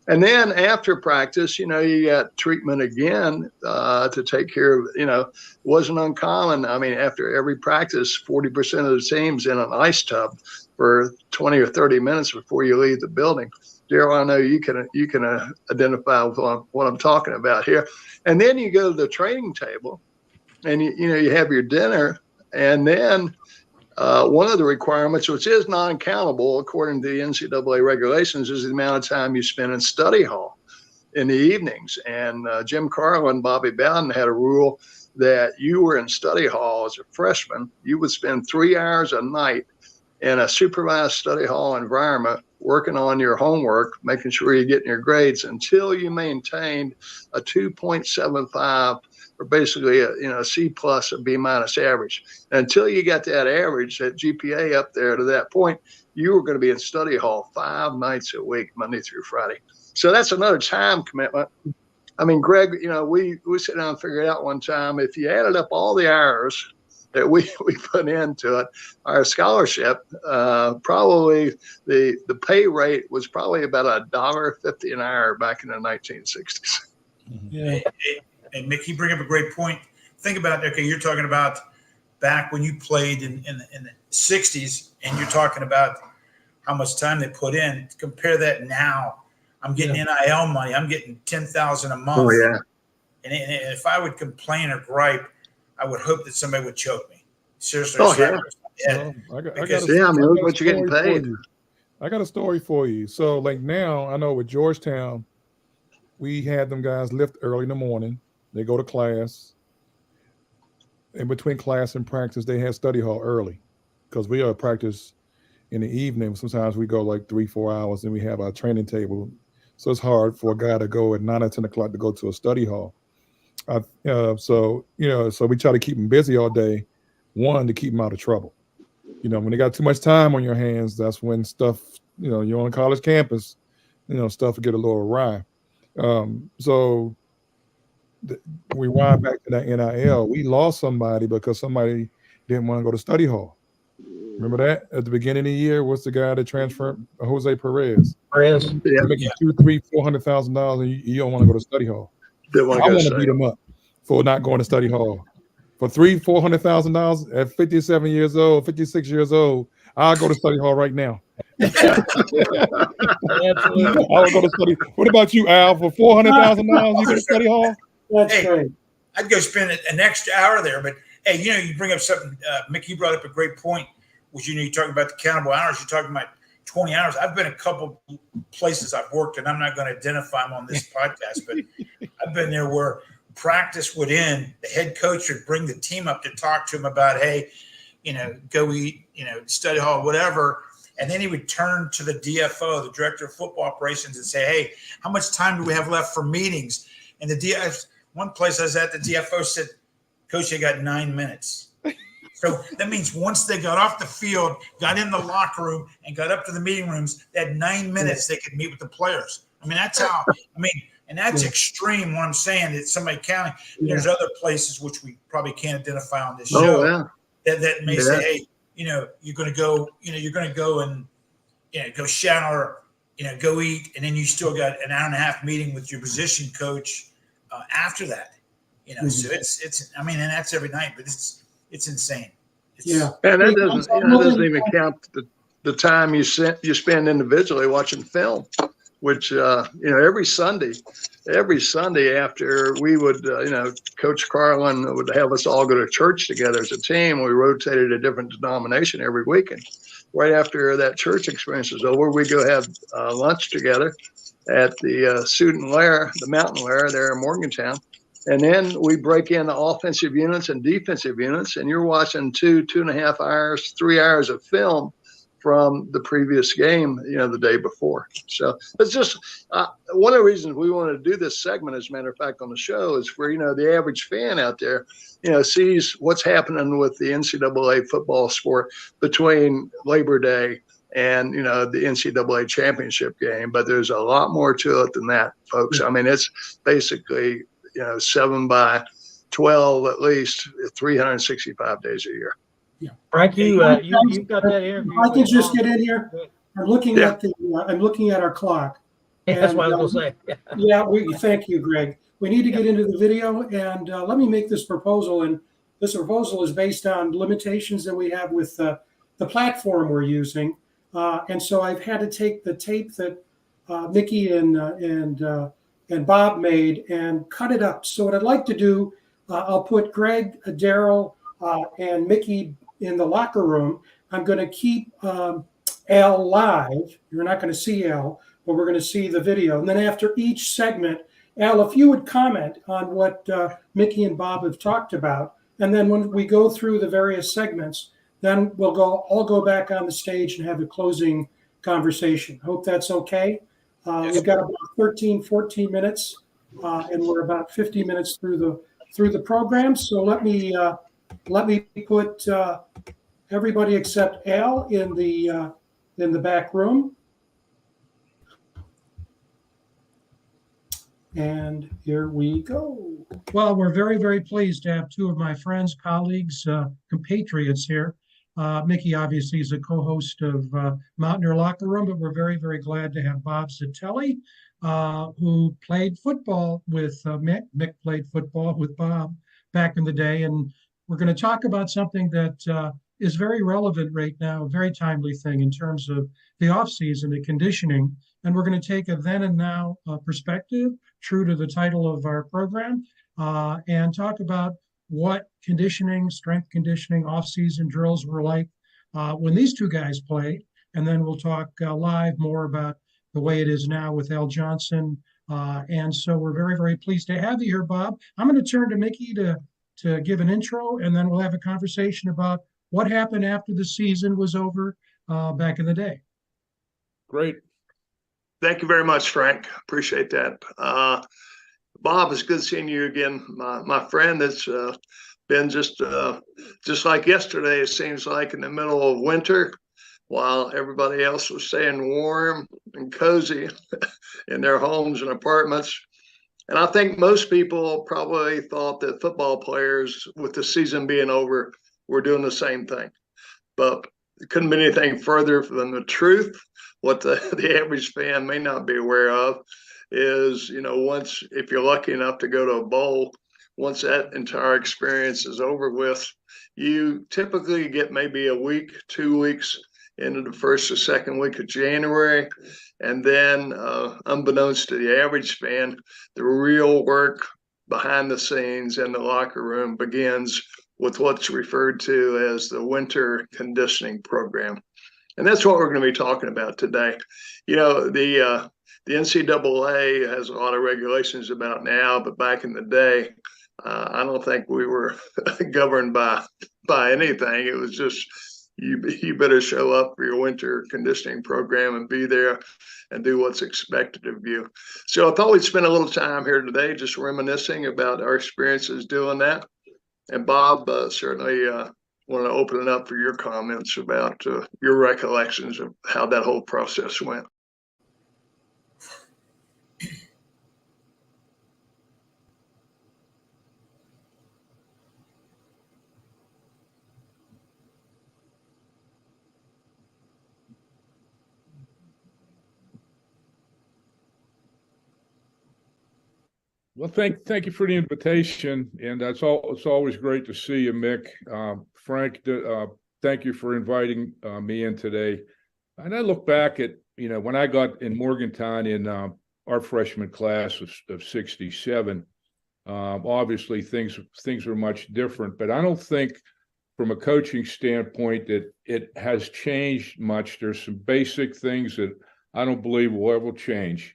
And then after practice, you got treatment again to take care of, it wasn't uncommon. I mean, after every practice, 40% of the team's in an ice tub for 20 or 30 minutes before you leave the building. Darryl, I know you can identify with what I'm talking about here. And then you go to the training table and, you have your dinner. And then one of the requirements, which is non-countable according to the NCAA regulations, is the amount of time you spend in study hall in the evenings. And Jim Carlin, Bobby Bowden had a rule that you were in study hall as a freshman. You would spend 3 hours a night in a supervised study hall environment, working on your homework, making sure you're getting your grades until you maintained a 2.75 or basically a C plus or B minus average. And until you got that average, that GPA up there to that point, you were going to be in study hall 5 nights a week, Monday through Friday. So that's another time commitment. I mean, Greg, we sat down and figured out one time, if you added up all the hours that we put into it, our scholarship, probably the pay rate was probably about $1.50 an hour back in the 1960s. Yeah. And Mick, you bring up a great point. Think about, okay, you're talking about back when you played in the 60s, and you're talking about how much time they put in. Compare that now. I'm getting NIL money. I'm getting $10,000 a month. Oh, yeah. And if I would complain or gripe, I would hope that somebody would choke me. Seriously. Oh, yeah. What you're getting paid. I got a story for you. So, like now, I know with Georgetown, we had them guys lift early in the morning. They go to class. In between class and practice, they had study hall early because we are practice in the evening. Sometimes we go like 3-4 hours and we have our training table. So it's hard for a guy to go at 9 or 10 o'clock to go to a study hall. So we try to keep them busy all day. One, to keep them out of trouble. When they got too much time on your hands, that's when stuff, you're on a college campus, stuff will get a little awry. So we wind back to that NIL. We lost somebody because somebody didn't want to go to study hall. Remember that at the beginning of the year? What's the guy that transferred? Jose Perez. Perez. Yeah, Making $200,000, $300,000, and you don't want to go to study hall. didn't want I to go want to study. beat him up for not going to study hall. For $400,000 at 57 years old, 56 years old, I'll go to study hall right now. Absolutely. I would go to study. What about you, Al? For $400,000, you go to study hall? That's Hey. great. I'd go spend an extra hour there. But hey, you bring up something. Mickey, you brought up a great point. Which you're talking about the countable hours. You're talking about 20 hours. I've been a couple places I've worked, and I'm not going to identify them on this podcast, but I've been there where practice would end. The head coach would bring the team up to talk to him about, hey, go eat, study hall, whatever. And then he would turn to the DFO, the director of football operations, and say, hey, how much time do we have left for meetings? And one place I was at, the DFO said, Coach, you got 9 minutes. So that means once they got off the field, got in the locker room, and got up to the meeting rooms, they had 9 minutes they could meet with the players. I mean, that's how – and that's extreme what I'm saying. It's somebody counting. There's other places which we probably can't identify on this show that may say, hey, you're going to go and go shower, go eat, and then you still got an hour and a half meeting with your position coach after that. So it's and that's every night, but it's insane. Yeah. And that doesn't even count the time you spend individually watching film, which every Sunday after we would Coach Carlin would have us all go to church together as a team. We rotated a different denomination every weekend. Right after that church experience was over, we go have lunch together at the Student Lair, the Mountain Lair there in Morgantown. And then we break into offensive units and defensive units, and you're watching 2.5 hours, 3 hours of film from the previous game, the day before. So it's just one of the reasons we want to do this segment, as a matter of fact, on the show is for, the average fan out there, sees what's happening with the NCAA football sport between Labor Day and, the NCAA championship game. But there's a lot more to it than that, folks. I mean, it's basically, 7 by 12, at least 365 days a year. Yeah. Frank, you've got that interview. I can just get in here. I'm looking at our clock. That's what I was going to say. Thank you, Greg. We need to get into the video, and let me make this proposal. And this proposal is based on limitations that we have with the platform we're using. And so I've had to take the tape that Mickey and Bob made and cut it up. So what I'd like to do, I'll put Greg, Darryl, and Mickey in the locker room. I'm going to keep Al live. You're not going to see Al, but we're going to see the video. And then after each segment, Al, if you would comment on what Mickey and Bob have talked about, and then when we go through the various segments, then we'll all go back on the stage and have a closing conversation. Hope that's okay. We've got about 13, 14 minutes, and we're about 50 minutes through the program. So let me put everybody except Al in the back room. And here we go. Well, we're very, very pleased to have two of my friends, colleagues, compatriots here. Mickey obviously is a co-host of Mountaineer Locker Room, but we're very, very glad to have Bob Zitelli, who played football with Mick. Mick played football with Bob back in the day. And we're going to talk about something that is very relevant right now, a very timely thing in terms of the offseason, the conditioning. And we're going to take a then and now perspective, true to the title of our program, and talk about what conditioning, strength conditioning, off-season drills were like when these two guys played. And then we'll talk live more about the way it is now with Al Johnson. And so we're very, very pleased to have you here, Bob. I'm going to turn to Mickey to give an intro, and then we'll have a conversation about what happened after the season was over back in the day. Great. Thank you very much, Frank. Appreciate that. Bob, it's good seeing you again. My friend that's been just like yesterday, it seems like, in the middle of winter, while everybody else was staying warm and cozy in their homes and apartments. And I think most people probably thought that football players, with the season being over, were doing the same thing. but it couldn't be anything further from the truth. What the average fan may not be aware of is, once, if you're lucky enough to go to a bowl, once that entire experience is over with, you typically get maybe a week, 2 weeks into the first or second week of January. And then, unbeknownst to the average fan, the real work behind the scenes in the locker room begins with what's referred to as the winter conditioning program. And that's what we're going to be talking about today. The NCAA has a lot of regulations about now, but back in the day, I don't think we were governed by anything. It was just you better show up for your winter conditioning program and be there and do what's expected of you. So I thought we'd spend a little time here today just reminiscing about our experiences doing that. And Bob, certainly want to open it up for your comments about your recollections of how that whole process went. Well, thank you for the invitation, and it's always great to see you, Mick. Frank, thank you for inviting me in today. And I look back at when I got in Morgantown in our freshman class of '67. Obviously, things were much different, but I don't think, from a coaching standpoint, that it has changed much. There's some basic things that I don't believe will ever change,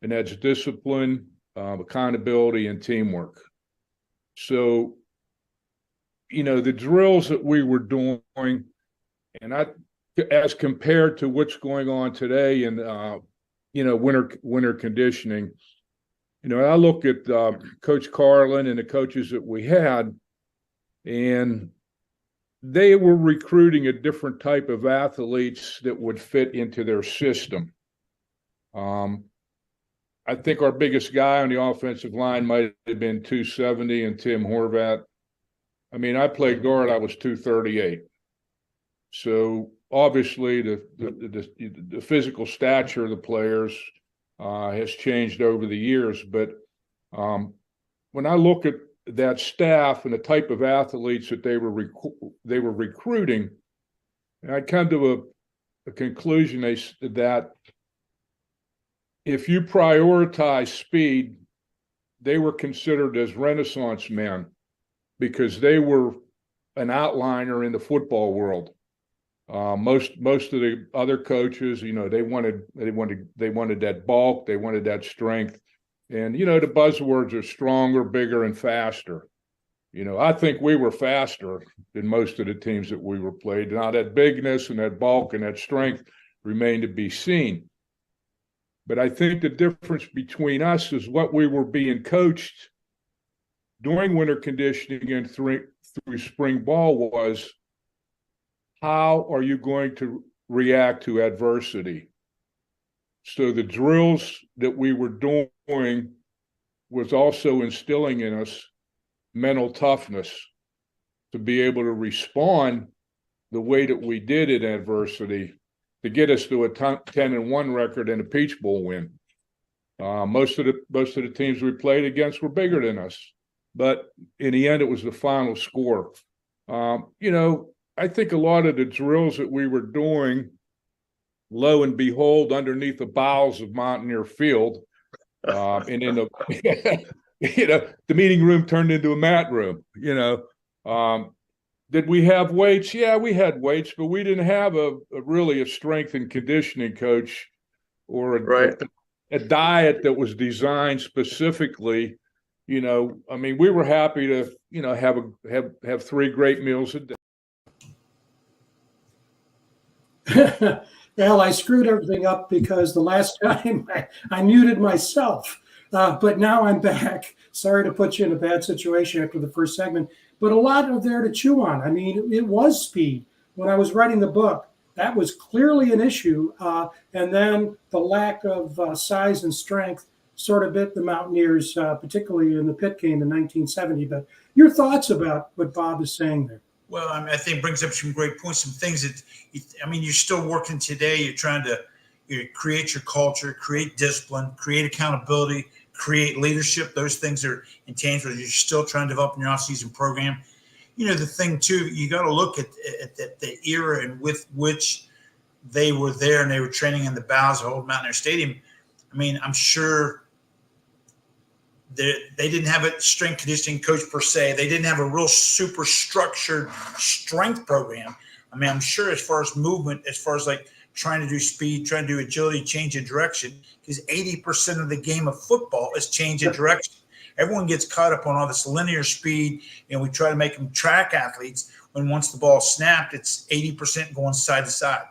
and that's discipline, accountability, and teamwork. So, the drills that we were doing, and as compared to what's going on today in, winter conditioning, I look at Coach Carlin and the coaches that we had, and they were recruiting a different type of athletes that would fit into their system. I think our biggest guy on the offensive line might have been 270 and Tim Horvat. I mean, I played guard, I was 238. So obviously the physical stature of the players has changed over the years. But when I look at that staff and the type of athletes that they were recruiting, I come to a conclusion that if you prioritize speed, they were considered as Renaissance men because they were an outliner in the football world. Most of the other coaches, they wanted that bulk, they wanted that strength, and the buzzwords are stronger, bigger, and faster. I think we were faster than most of the teams that we were played. Now that bigness and that bulk and that strength remain to be seen. But I think the difference between us is what we were being coached during winter conditioning and through spring ball was, how are you going to react to adversity? So the drills that we were doing was also instilling in us mental toughness to be able to respond the way that we did in adversity to get us to a 10-1 record and a Peach Bowl win. Most of the teams we played against were bigger than us, but in the end, it was the final score. I think a lot of the drills that we were doing, lo and behold, underneath the bowels of Mountaineer Field, and in the the meeting room turned into a mat room. Did we have weights? Yeah, we had weights, but we didn't have really a strength and conditioning coach or a diet that was designed specifically. We were happy to, have 3 great meals a day. Well, I screwed everything up because the last time I muted myself, but now I'm back. Sorry to put you in a bad situation after the first segment, but a lot of there to chew on. I mean, it was speed. When I was writing the book, that was clearly an issue. And then the lack of size and strength sort of bit the Mountaineers, particularly in the pit game in 1970. But your thoughts about what Bob is saying there? Well, I think brings up some great points, some things that, you're still working today. You're trying to create your culture, create discipline, create accountability, create leadership. Those things are intangible. You're still trying to develop in your off-season program. The thing too, you got to look at the era and with which they were there and they were training in the bowels of old Mountaineer Stadium. I'm sure they didn't have a strength conditioning coach per se. They didn't have a real super structured strength program. I'm sure as far as movement, as far as like trying to do speed, trying to do agility, change of direction, because 80% of the game of football is change of direction. Everyone gets caught up on all this linear speed, and we try to make them track athletes when once the ball snapped, it's 80% going side to side.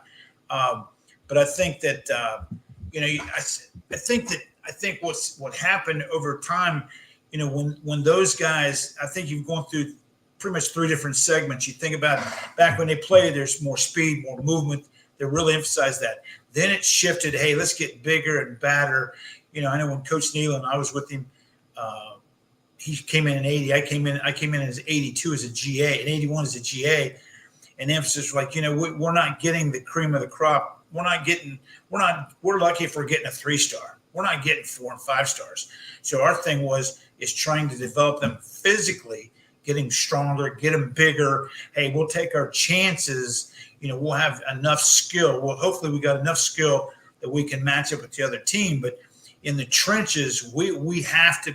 But I think that, I think what happened over time, when those guys, I think you've gone through pretty much 3 different segments. You think about back when they played, there's more speed, more movement. They really emphasized that. Then it shifted. Hey, let's get bigger and badder. I know when Coach Nealon, I was with him. He came in 80. I came in as 82 as a GA and 81 as a GA. And the emphasis was like, we're not getting the cream of the crop. We're lucky if we're getting a 3-star. We're not getting 4 and 5 stars. So our thing is trying to develop them physically, getting stronger, get them bigger. Hey, we'll take our chances. We'll have enough skill. Well, hopefully we got enough skill that we can match up with the other team. But in the trenches, we have to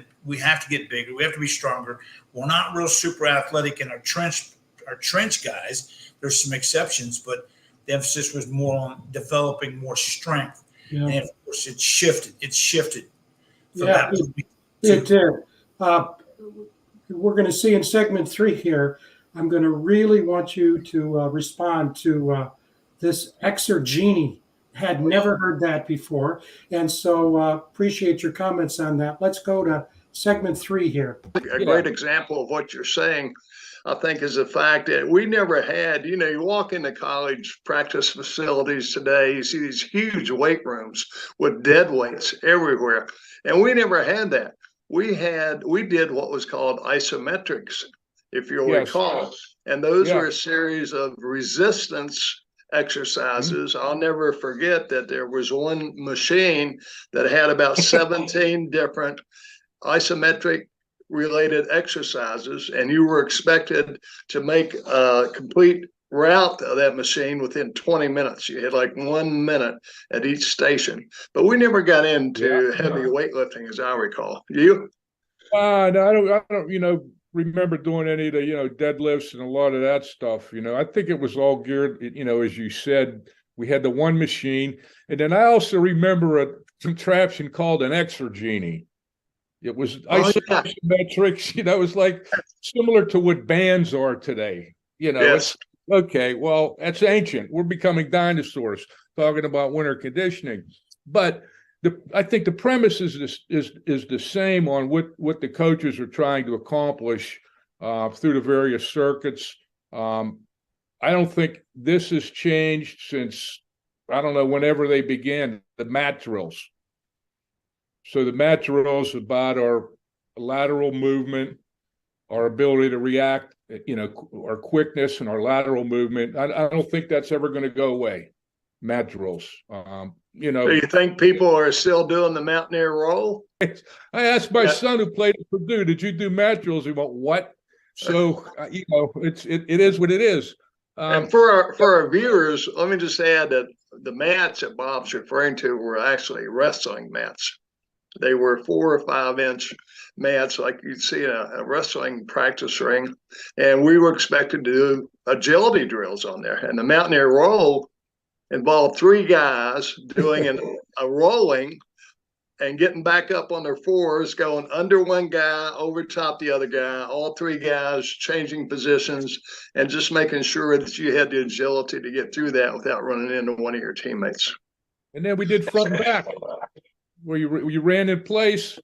get bigger. We have to be stronger. We're not real super athletic in our trench guys. There's some exceptions, but the emphasis was more on developing more strength. Yeah. And of course, it shifted. It shifted. It did. We're going to see in segment 3 here. I'm going to really want you to respond to this exergeny. Had never heard that before, and so appreciate your comments on that. Let's go to segment 3 here. A great example of what you're saying, I think, is the fact that we never had, you walk into college practice facilities today, you see these huge weight rooms with dead weights everywhere, and we never had that. We did what was called isometrics, if you'll recall, and those were a series of resistance exercises. I'll never forget that there was one machine that had about 17 different isometric related exercises, and you were expected to make a complete route of that machine within 20 minutes. You had like 1 minute at each station, but we never got into heavy weightlifting, as I recall. You? No, I don't, remember doing any of the, deadlifts and a lot of that stuff. I think it was all geared, as you said, we had the one machine. And then I also remember a contraption called an exergeny. It was isometrics, it was like similar to what bands are today. It's okay. Well, that's ancient. We're becoming dinosaurs talking about winter conditioning. But I think the premise is the same on what the coaches are trying to accomplish through the various circuits. I don't think this has changed since, I don't know, whenever they began the mat drills. So the mat drills about our lateral movement, our ability to react, our quickness and our lateral movement. I don't think that's ever going to go away. Mat drills. Do you think people are still doing the Mountaineer roll? I asked my son who played at Purdue, "Did you do mat drills?" He went, "What?" So it is what it is. And for our viewers, let me just add that the mats that Bob's referring to were actually wrestling mats. They were 4 or 5 inch mats, like you'd see in a wrestling practice ring, and we were expected to do agility drills on there. And the Mountaineer roll involved 3 guys doing a rolling and getting back up on their 4s, going under one guy, over top the other guy, all 3 guys changing positions, and just making sure that you had the agility to get through that without running into one of your teammates. And then we did front and back, where you ran in place,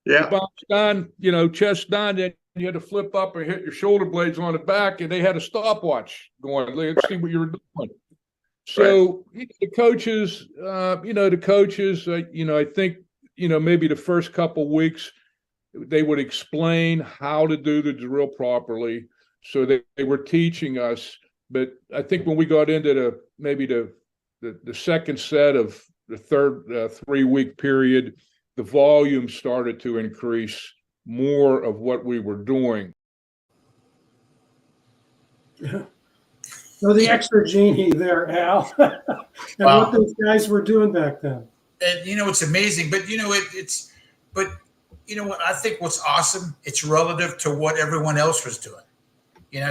you bounced on, chest down, then you had to flip up and hit your shoulder blades on the back, and they had a stopwatch going. Let's see what you were doing. So the coaches, I think, maybe the first couple weeks they would explain how to do the drill properly. So they were teaching us. But I think when we got into the second set of the third 3-week period, the volume started to increase more of what we were doing. So the extra genie there, Al, and Wow. what those guys were doing back then. And it's amazing, but but you know what? I think what's awesome, it's relative to what everyone else was doing.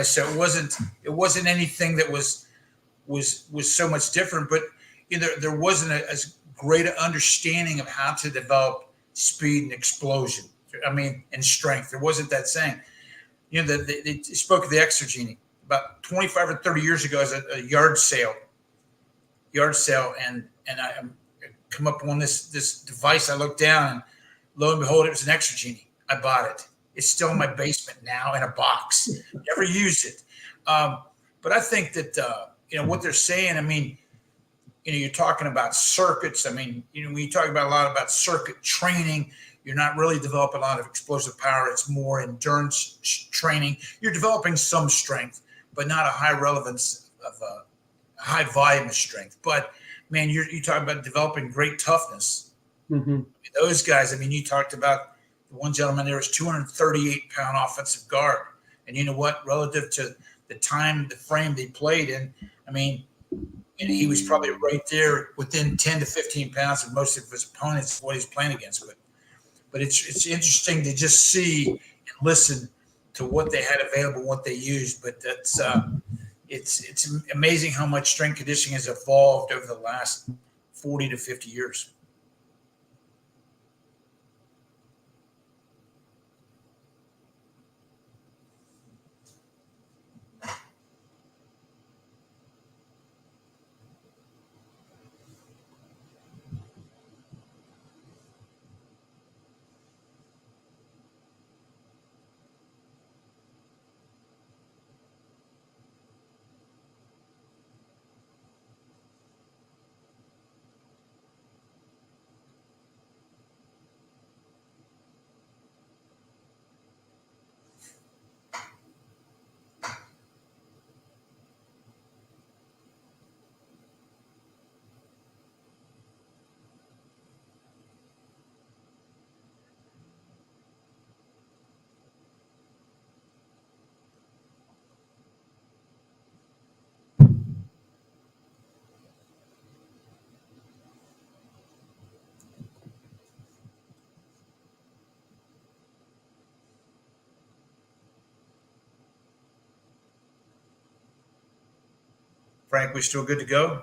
So it wasn't anything that was so much different, but there wasn't as great an understanding of how to develop speed and explosion. I mean, and strength. There wasn't that saying. They spoke of the extra genie about 25 or 30 years ago as a yard sale, and I come up on this device. I looked down, and lo and behold, it was an extra genie. I bought it. It's still in my basement now in a box. Never used it. But I think that what they're saying. I mean, you're talking about circuits. I mean, when you talk about a lot about circuit training, you're not really developing a lot of explosive power. It's more endurance training. You're developing some strength, but not a high relevance of a high volume of strength. But man, you talk about developing great toughness. Mm-hmm. Those guys. I mean, you talked about the one gentleman there was 238-pound offensive guard, and you know what? Relative to the frame they played in, I mean, he was probably right there within 10 to 15 pounds of most of his opponents, what he's playing against. But it's interesting to just see and listen to what they had available, what they used. But that's it's amazing how much strength conditioning has evolved over the last 40 to 50 years. Frank, we still good to go?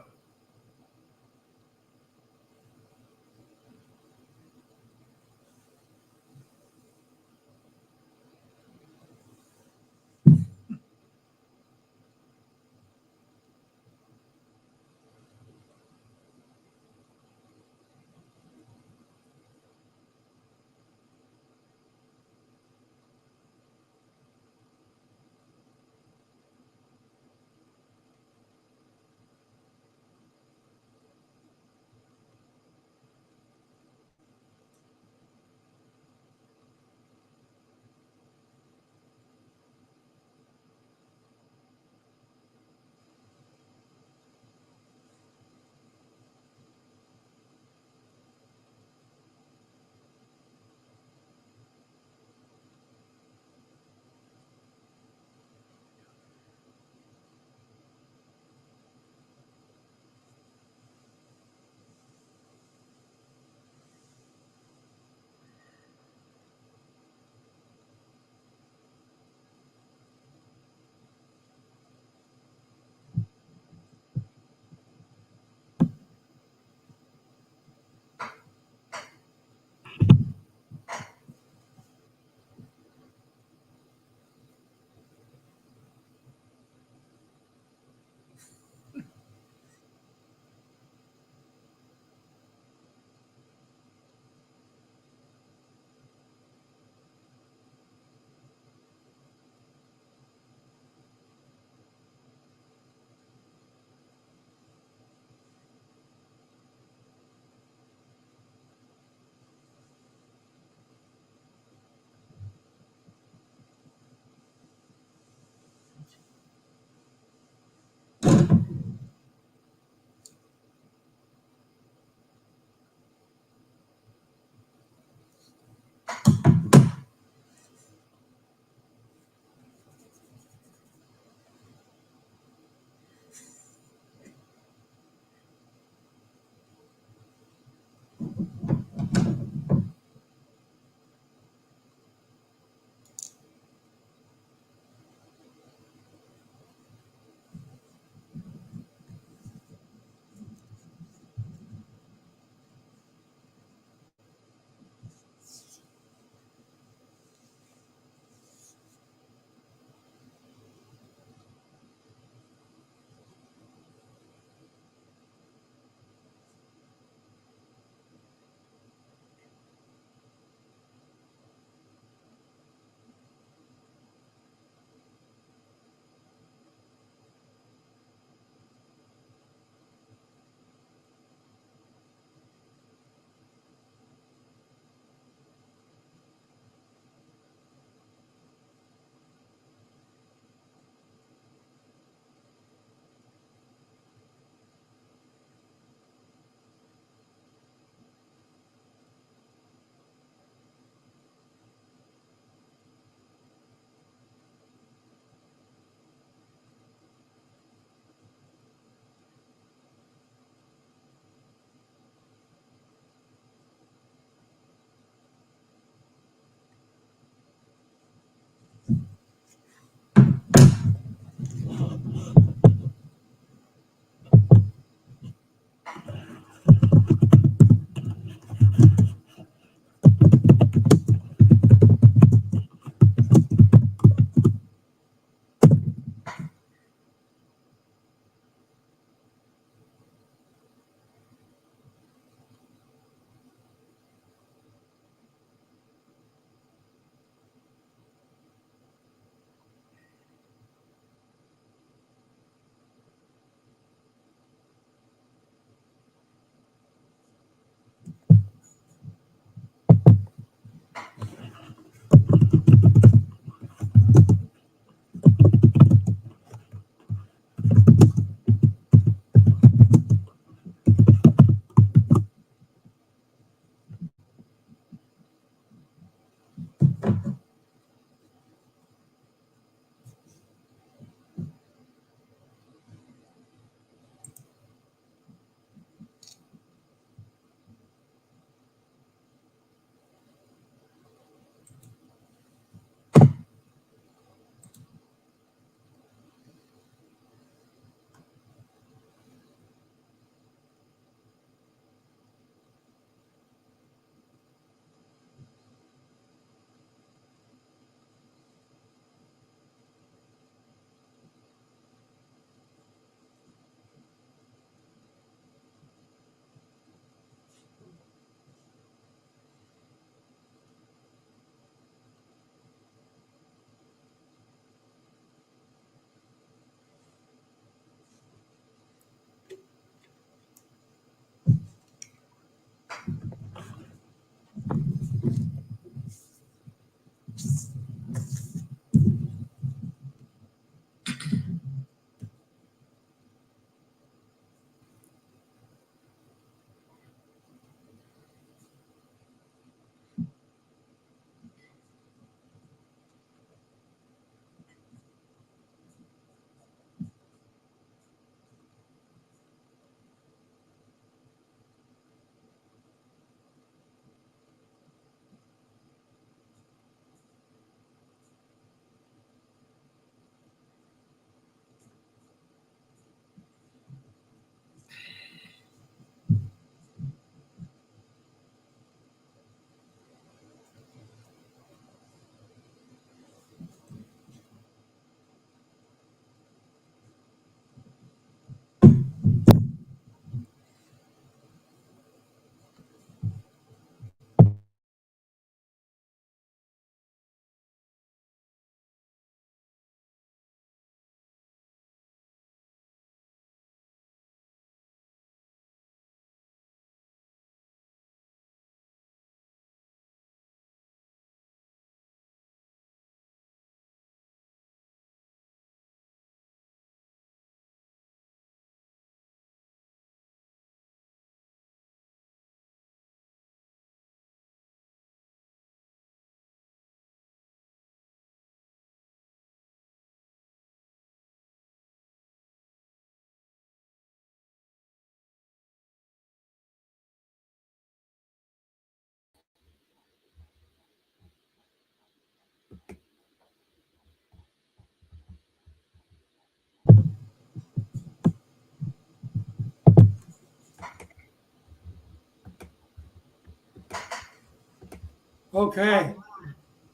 Okay.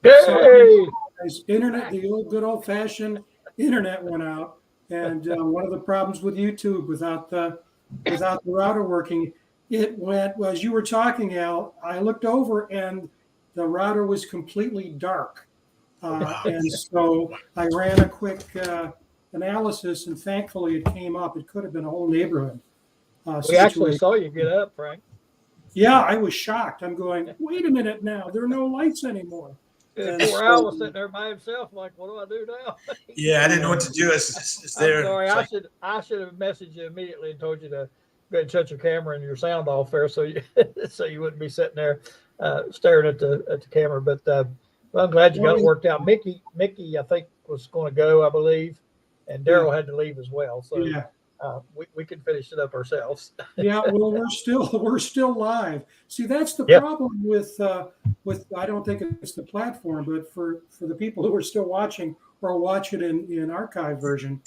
Hey! As internet, the old good old fashioned internet went out, and one of the problems with YouTube without the router working, it went. Well, as you were talking, Al, I looked over and the router was completely dark, and so I ran a quick analysis, and thankfully it came up. It could have been a whole neighborhood. We actually saw you get up, Frank. Yeah, I was shocked. I'm going, wait a minute now, there are no lights anymore. And poor Al was sitting there by himself, like, what do I do now? Yeah, I didn't know what to do. It's there. I'm sorry, It's like, I should have messaged you immediately and told you to go ahead and shut your camera and your sound off there, so you so you wouldn't be sitting there staring at the camera. But well, I'm glad you got it worked out. Mickey, I think was going to go, I believe, and Darryl had to leave as well. So Yeah. We could finish it up ourselves. Yeah, well, we're still live. See, that's the Yep. problem with I don't think it's the platform, but for the people who are still watching or watch it in archive version,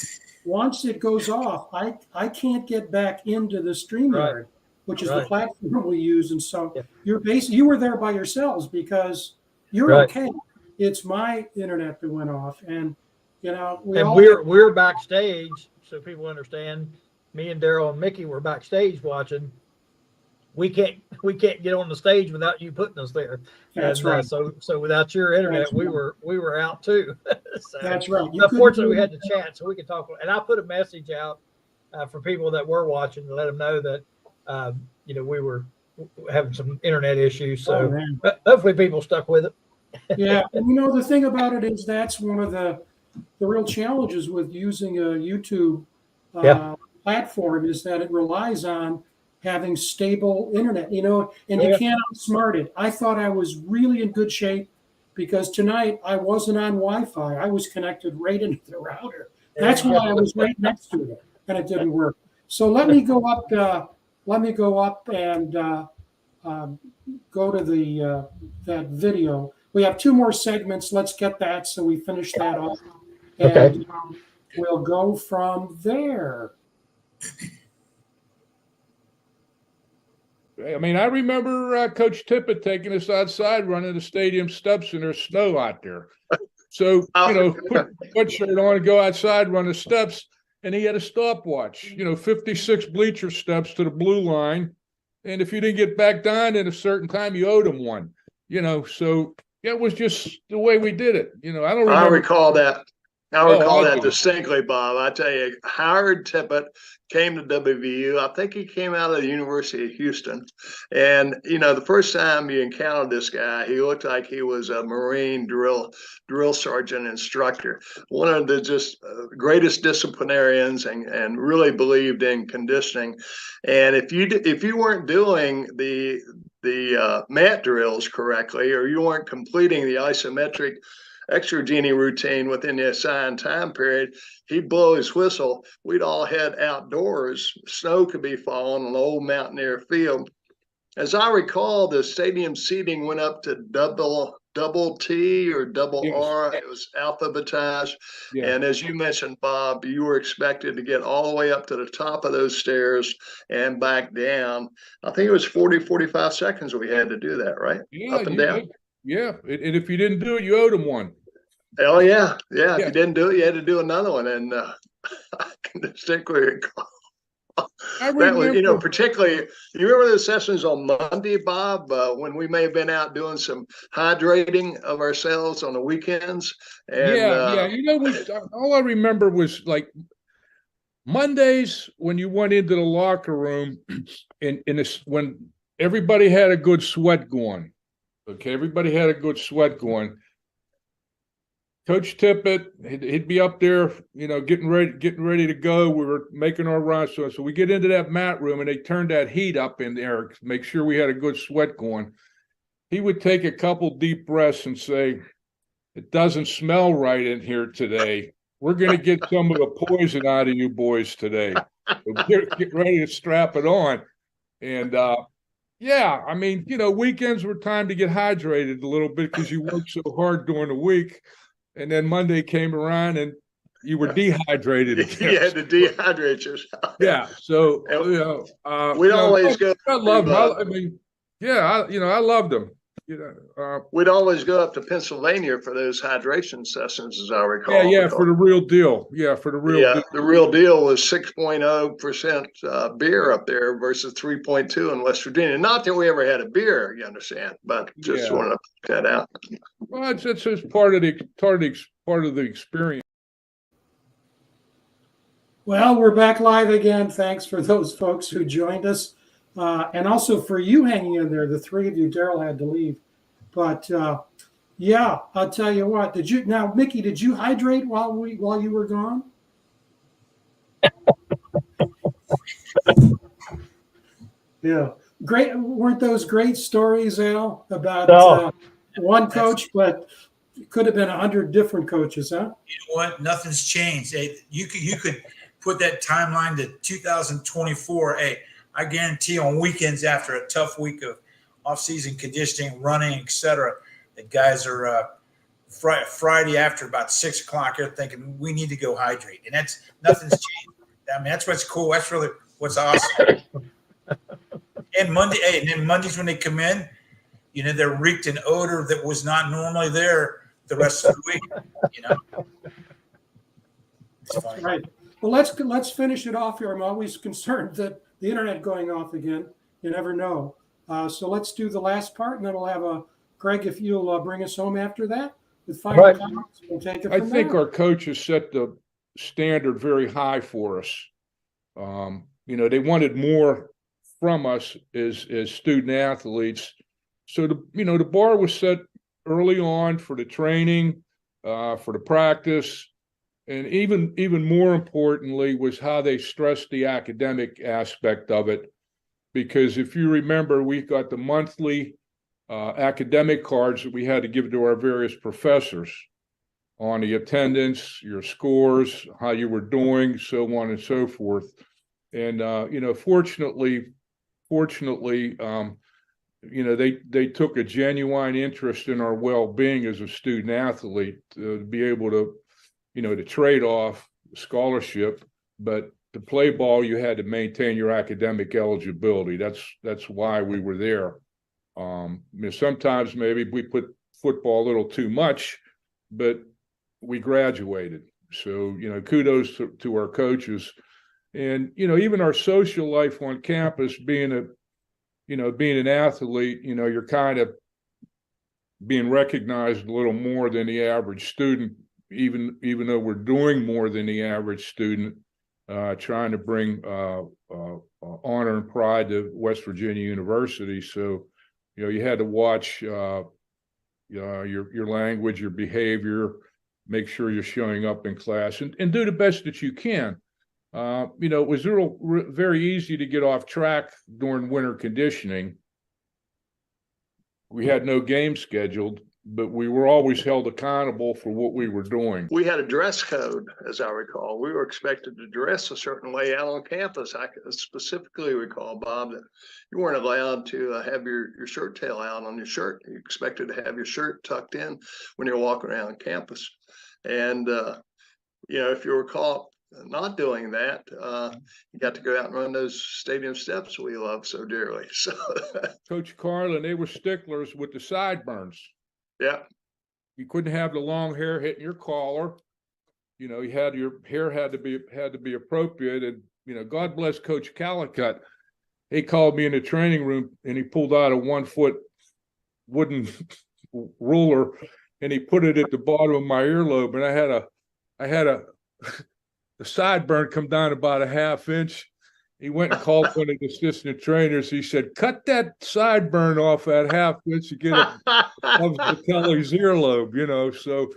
once it goes off, I can't get back into the StreamYard, which is the platform we use. And so you were there by yourselves because you're okay. It's my internet that went off, and we're backstage, so people understand. Me and Darryl and Mickey were backstage watching. We can't get on the stage without you putting us there. That's right. So without your internet, we were out too. So, that's right. Unfortunately, we had the chat, so we could talk. And I put a message out for people that were watching to let them know that we were having some internet issues. So hopefully, people stuck with it. Yeah, and the thing about it is that's one of the real challenges with using a YouTube platform is that it relies on having stable internet, and you can't outsmart it. I thought I was really in good shape because tonight I wasn't on Wi-Fi. I was connected right into the router. That's why I was right next to it, and it didn't work. So let me go up and go to that video. We have two more segments. Let's get that so we finish that off. And we'll go from there. I mean, I remember Coach Tippett taking us outside running the stadium steps, and there's snow out there. So, put sweatshirt on and go outside, run the steps, and he had a stopwatch, 56 bleacher steps to the blue line. And if you didn't get back down in a certain time, you owed him one, so it was just the way we did it. I recall that. I recall that distinctly, Bob. I tell you, Howard Tippett came to WVU. I think he came out of the University of Houston. And, the first time you encountered this guy, he looked like he was a Marine drill sergeant instructor, one of the just greatest disciplinarians and really believed in conditioning. And if you weren't doing the mat drills correctly, or you weren't completing the isometric exergeny routine within the assigned time period, he'd blow his whistle. We'd all head outdoors. Snow could be falling on the old Mountaineer field. As I recall, the stadium seating went up to double T or double R. It was alphabetized. Yeah. And as you mentioned, Bob, you were expected to get all the way up to the top of those stairs and back down. I think it was 45 seconds we had to do that, right? Yeah, up and down. Yeah. And if you didn't do it, you owed him one. Oh, yeah. If you didn't do it, you had to do another one. And I can distinctly recall. That was, particularly, you remember the sessions on Monday, Bob, when we may have been out doing some hydrating of ourselves on the weekends? And, all I remember was like Mondays when you went into the locker room and when everybody had a good sweat going. Okay, everybody had a good sweat going. Coach Tippett, he'd be up there, getting ready to go. We were making our run. So we get into that mat room and they turned that heat up in there to make sure we had a good sweat going. He would take a couple deep breaths and say, "It doesn't smell right in here today. We're going to get some of the poison out of you boys today. So get ready to strap it on." And, weekends were time to get hydrated a little bit because you worked so hard during the week. And then Monday came around and you were dehydrated again. You had to dehydrate yourself. Yeah. So, we'd always go. I love them. I loved them. We'd always go up to Pennsylvania for those hydration sessions, as I recall. Yeah, for the real deal. Yeah, for the real deal. The real deal was 6.0% beer up there versus 3.2 in West Virginia. Not that we ever had a beer, you understand, but just wanted to put that out. Well, it's part of the experience. Well, we're back live again. Thanks for those folks who joined us. And also for you hanging in there, the three of you. Darryl had to leave. But yeah, I'll tell you what. Mickey, did you hydrate while you were gone? Yeah. Great. Weren't those great stories, Al, about one coach, but it could have been 100 different coaches, huh? You know what? Nothing's changed. Hey, you could put that timeline to 2024. Hey, I guarantee on weekends after a tough week of off-season conditioning, running, etc., the guys are Friday after about 6 o'clock. They're thinking we need to go hydrate, and nothing's changed. I mean, that's what's cool. That's really what's awesome. And Mondays when they come in, you know, they're reeked an odor that was not normally there the rest of the week. You know, that's right. Well, let's finish it off here. I'm always concerned that the internet going off again. You never know. So let's do the last part, and then we'll have Greg, if you'll bring us home after that with final comments. We'll take it from I think there. our coaches set the standard very high for us. You know, they wanted more from us as student athletes. So the bar was set early on for the training, for the practice, and even more importantly was how they stressed the academic aspect of it. Because if you remember, we got the monthly academic cards that we had to give to our various professors on the attendance, your scores, how you were doing, so on and so forth. And you know, fortunately, you know, they took a genuine interest in our well-being as a student athlete to be able to, you know, to trade off scholarship, but to play ball, you had to maintain your academic eligibility. That's why we were there. You know, sometimes maybe we put football a little too much, but we graduated. So, you know, kudos to our coaches. And, you know, even our social life on campus, being an athlete, you know, you're kind of being recognized a little more than the average student, even though we're doing more than the average student, trying to bring honor and pride to West Virginia University. So, you know, you had to watch your language, your behavior, make sure you're showing up in class, and do the best that you can. You know, it was very easy to get off track during winter conditioning. We had no game scheduled, but we were always held accountable for what we were doing. We had a dress code, as I recall. We were expected to dress a certain way out on campus. I specifically recall, Bob, that you weren't allowed to have your shirt tail out on your shirt. You expected to have your shirt tucked in when you're walking around campus. And, you know, if you were caught not doing that, you got to go out and run those stadium steps we love so dearly. So, Coach Carlin, they were sticklers with the sideburns. Yeah, you couldn't have the long hair hitting your collar. You know, your hair had to be appropriate. And you know, God bless Coach Calicut. He called me in the training room and he pulled out a 1-foot wooden ruler and he put it at the bottom of my earlobe, and I had the sideburn come down about a ½ inch. He went and called one of the assistant trainers. He said, "Cut that sideburn off that ½ inch to get it above Zitelli's earlobe." You know, so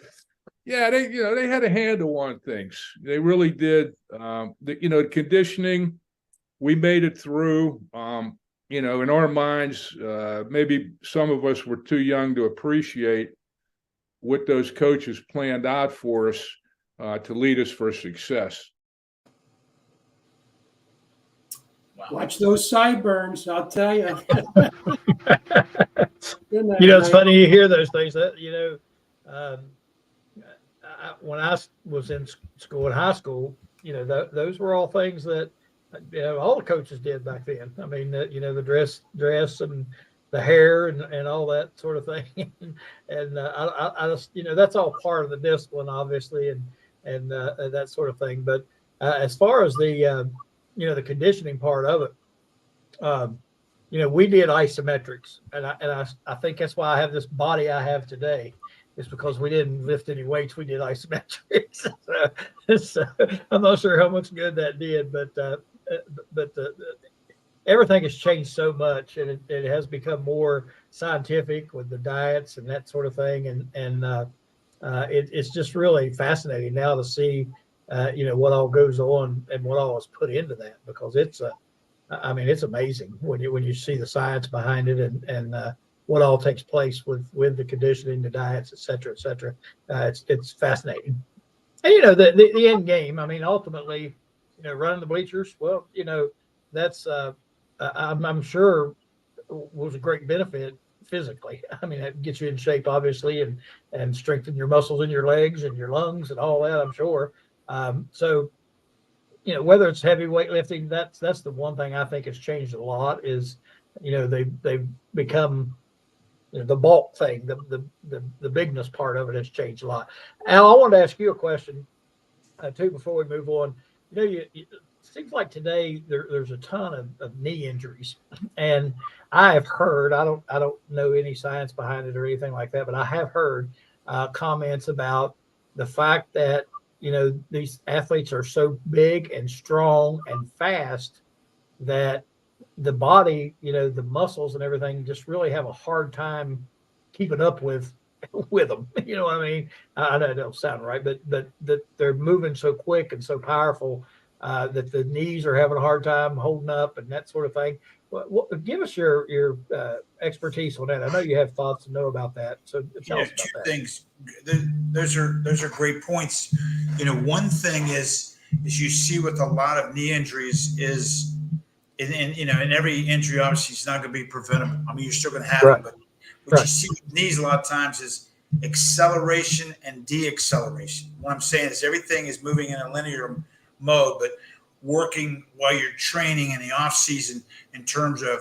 yeah, they had a handle on things. They really did. You know, conditioning, we made it through. You know, in our minds, maybe some of us were too young to appreciate what those coaches planned out for us to lead us for success. Watch those sideburns, I'll tell you. You know, it's funny you hear those things. That, you know, when I was in school, in high school, you know, those were all things that, you know, all the coaches did back then. I mean, you know, the dress and the hair and all that sort of thing. And I just, that's all part of the discipline, obviously, and that sort of thing. But as far as the the conditioning part of it, we did isometrics, and I think that's why I have this body I have today. Is because we didn't lift any weights. We did isometrics. So I'm not sure how much good that did, but everything has changed so much, and it has become more scientific with the diets and that sort of thing. And it's just really fascinating now to see, what all goes on and what all is put into that, because it's amazing when you see the science behind it and what all takes place with the conditioning, the diets, et cetera, et cetera. It's fascinating. And, the end game, ultimately, running the bleachers, well, that's, I'm sure was a great benefit physically. It gets you in shape, obviously, and strengthen your muscles in your legs and your lungs and all that, I'm sure. So, whether it's heavy weightlifting, that's the one thing I think has changed a lot is, they've become, the bulk thing, the bigness part of it has changed a lot. Al, I wanted to ask you a question too before we move on. It seems like today there's a ton of knee injuries, and I have heard, I don't know any science behind it or anything like that, but I have heard comments about the fact that these athletes are so big and strong and fast that the body, the muscles and everything just really have a hard time keeping up with them. You know what I mean? I know it don't sound right, but that they're moving so quick and so powerful that the knees are having a hard time holding up and that sort of thing. Give us your expertise on that. I know you have thoughts to know about that. So tell us about two that. things. Those are great points. One thing is you see with a lot of knee injuries is, and every injury obviously is not going to be preventable. You're still going to have them, but what you see with knees a lot of times is acceleration and deacceleration. What I'm saying is everything is moving in a linear mode, but working while you're training in the off season in terms of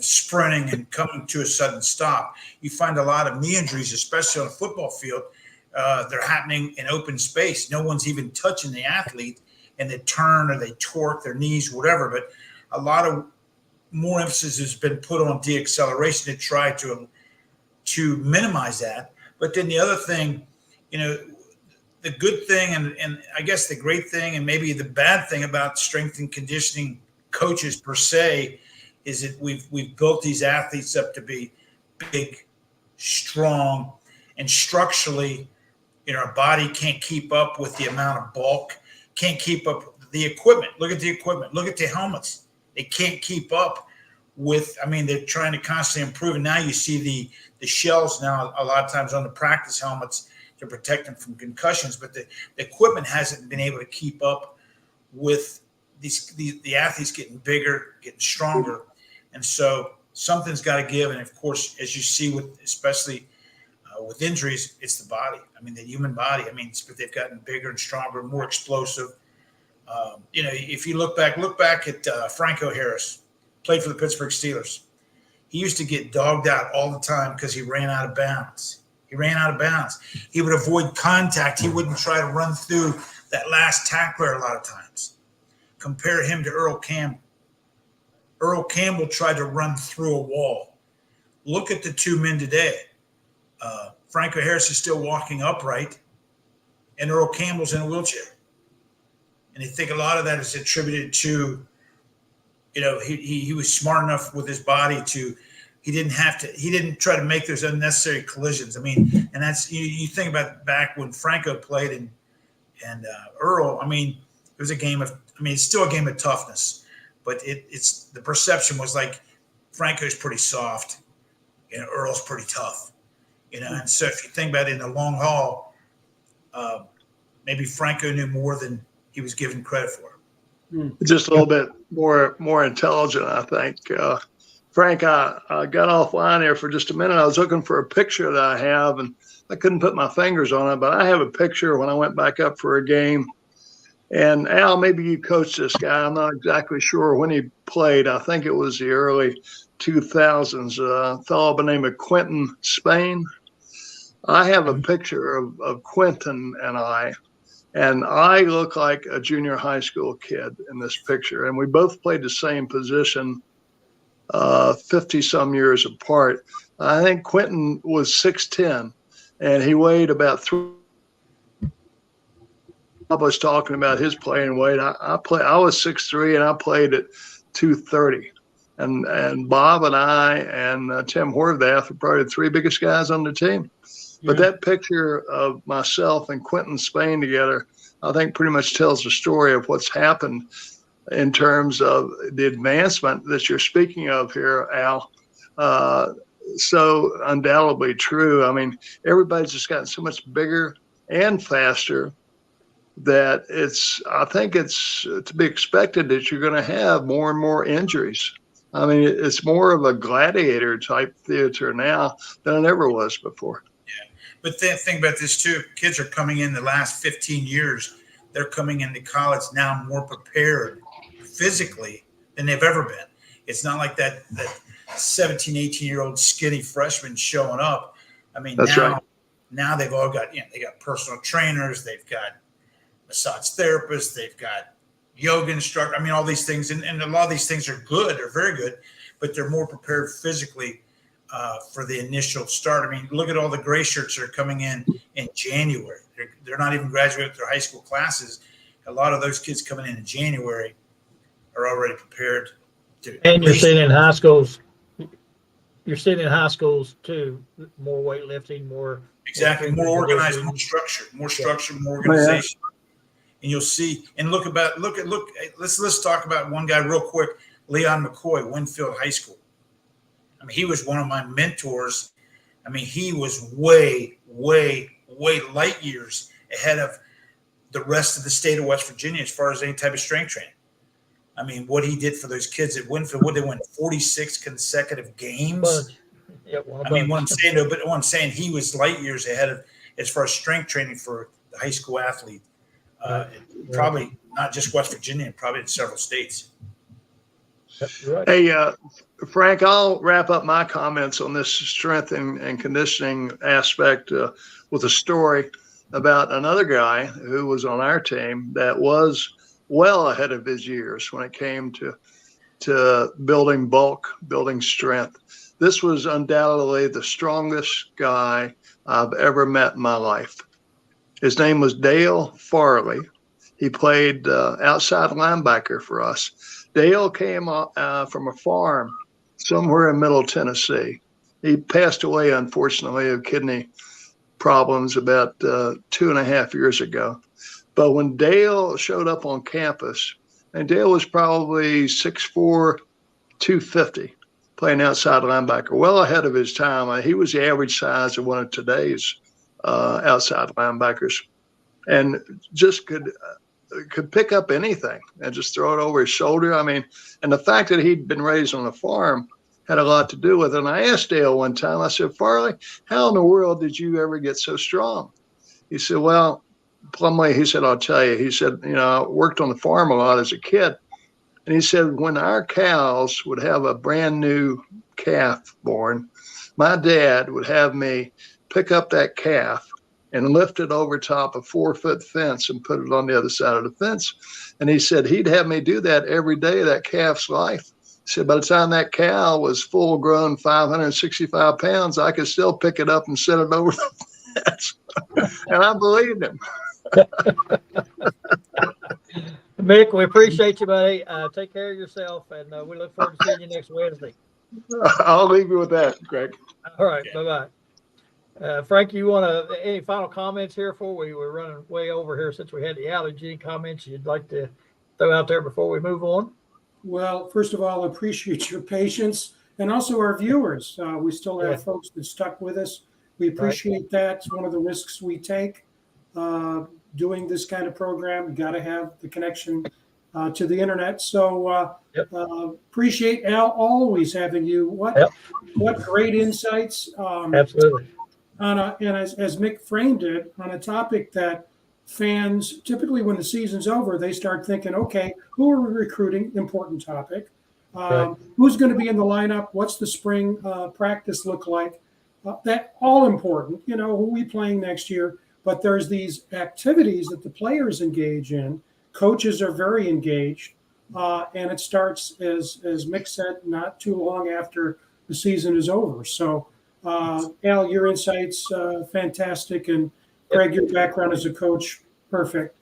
sprinting and coming to a sudden stop. You find a lot of knee injuries, especially on a football field. They're happening in open space. No one's even touching the athlete, and they turn or they torque their knees, whatever. But a lot of more emphasis has been put on deacceleration to try to minimize that. But then the other thing, the good thing and I guess the great thing and maybe the bad thing about strength and conditioning coaches per se is that we've built these athletes up to be big, strong, and structurally, our body can't keep up with the amount of bulk, can't keep up the equipment. Look at the equipment. Look at the helmets. They can't keep up with, they're trying to constantly improve. And now you see the shells now a lot of times on the practice helmets to protect them from concussions, but the equipment hasn't been able to keep up with the athletes getting bigger, getting stronger. And so something's got to give. And of course, as you see especially with injuries, it's the body. The human body. They've gotten bigger and stronger, more explosive. If you look back at Franco Harris, played for the Pittsburgh Steelers. He used to get dogged out all the time because he ran out of bounds. He would avoid contact. He wouldn't try to run through that last tackler a lot of times. Compare him to Earl Campbell. Earl Campbell tried to run through a wall. Look at the two men today. Franco Harris is still walking upright, and Earl Campbell's in a wheelchair. And I think a lot of that is attributed to, he was smart enough with his body he didn't try to make those unnecessary collisions. And that's, you think about back when Franco played and Earl, it was a game of, it's still a game of toughness, but it's the perception was like Franco's pretty soft, Earl's pretty tough, and so if you think about it in the long haul, maybe Franco knew more than he was given credit for. Just a little bit more intelligent, I think. Frank, I got offline here for just a minute. I was looking for a picture that I have, and I couldn't put my fingers on it, but I have a picture when I went back up for a game. And Al, maybe you coached this guy. I'm not exactly sure when he played. I think it was the early 2000s, a fellow by the name of Quentin Spain. I have a picture of Quentin and I look like a junior high school kid in this picture. And we both played the same position 50 some years apart. I think Quentin was 6'10", and he weighed about 3. I was talking about his playing weight. I was 6'3", and I played at 230. And Bob and I and Tim Horvath were probably the 3 biggest guys on the team. But that picture of myself and Quentin Spain together, I think pretty much tells the story of what's happened in terms of the advancement that you're speaking of here, Al. So undoubtedly true. I mean, everybody's just gotten so much bigger and faster that I think it's to be expected that you're going to have more and more injuries. I mean, it's more of a gladiator type theater now than it ever was before. Yeah. But think about this too. Kids are coming in the last 15 years. They're coming into college now more prepared physically than they've ever been. It's not like that 17, 18-year-old skinny freshman showing up. I mean, That's right. Now they've all got, they got personal trainers, they've got massage therapists, they've got yoga instructor. I mean, all these things, and a lot of these things are good, they're very good, but they're more prepared physically for the initial start. I mean, look at all the gray shirts that are coming in January. They're not even graduating with their high school classes. A lot of those kids coming in January are already prepared to. And you're seeing in high schools. You're seeing in high schools too, more weightlifting, more. Exactly, more organized, more structured, more organization. And you'll see, and look. Let's talk about one guy real quick, Leon McCoy, Winfield High School. I mean, he was one of my mentors. I mean, he was way light years ahead of the rest of the state of West Virginia as far as any type of strength training. I mean, what he did for those kids at Winfield, they won 46 consecutive games. I mean, what I'm saying, he was light years ahead of as far as strength training for the high school athlete. Probably not just West Virginia, probably in several states. Right. Hey, Frank, I'll wrap up my comments on this strength and conditioning aspect with a story about another guy who was on our team that was well ahead of his years when it came to building bulk, building strength. This was undoubtedly the strongest guy I've ever met in my life. His name was Dale Farley. He played outside linebacker for us. Dale came from a farm somewhere in Middle Tennessee. He passed away, unfortunately, of kidney problems about 2.5 years ago. But when Dale showed up on campus, and Dale was probably 6'4", 250, playing outside linebacker, well ahead of his time. He was the average size of one of today's outside linebackers, and just could pick up anything and just throw it over his shoulder. I mean, and the fact that he'd been raised on a farm had a lot to do with it. And I asked Dale one time, I said, Farley, how in the world did you ever get so strong? He said, well, Plumley, he said, I'll tell you. He said, I worked on the farm a lot as a kid. And he said, when our cows would have a brand new calf born, my dad would have me pick up that calf and lift it over top a 4-foot fence and put it on the other side of the fence. And he said he'd have me do that every day of that calf's life. He said by the time that cow was full grown 565 pounds, I could still pick it up and set it over the fence. And I believed him. Mick, we appreciate you, buddy. Take care of yourself, and we look forward to seeing you next Wednesday. I'll leave you with that, Greg. All right, bye-bye. Frank, you want any final comments here before we were running way over here since we had the allergy comments you'd like to throw out there before we move on? Well, first of all, appreciate your patience and also our viewers. We still have folks that stuck with us. We appreciate that. It's one of the risks we take doing this kind of program. You got to have the connection to the internet. So appreciate Al always having you. What great insights. Absolutely. And as Mick framed it, on a topic that fans typically, when the season's over, they start thinking, okay, who are we recruiting? Important topic. Who's going to be in the lineup? What's the spring practice look like? That all important. You know, who are we playing next year? But there's these activities that the players engage in. Coaches are very engaged, and it starts, as Mick said, not too long after the season is over. So, Al, your insights fantastic, and Craig, your background as a coach, perfect.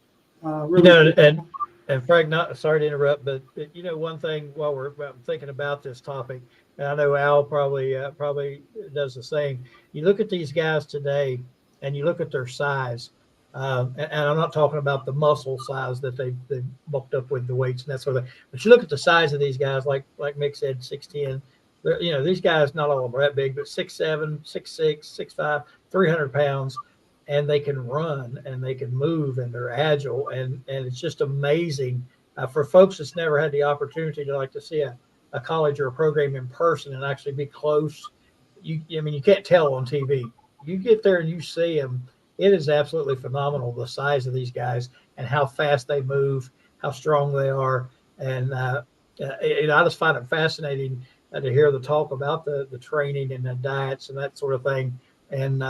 Really and Frank, not sorry to interrupt, but you know, one thing while we're thinking about this topic, and I know Al probably does the same. You look at these guys today, and you look at their size, and I'm not talking about the muscle size that they bulked up with the weights and that sort of thing, but you look at the size of these guys, like Mick said, 6'10". You know, these guys, not all of them are that big, but 6'7", 6'6", 6'5", 300 pounds. And they can run and they can move and they're agile. And it's just amazing for folks that's never had the opportunity to see a college or a program in person and actually be close. I mean, you can't tell on TV. You get there and you see them. It is absolutely phenomenal, the size of these guys and how fast they move, how strong they are. And I just find it fascinating to hear the talk about the training and the diets and that sort of thing. And,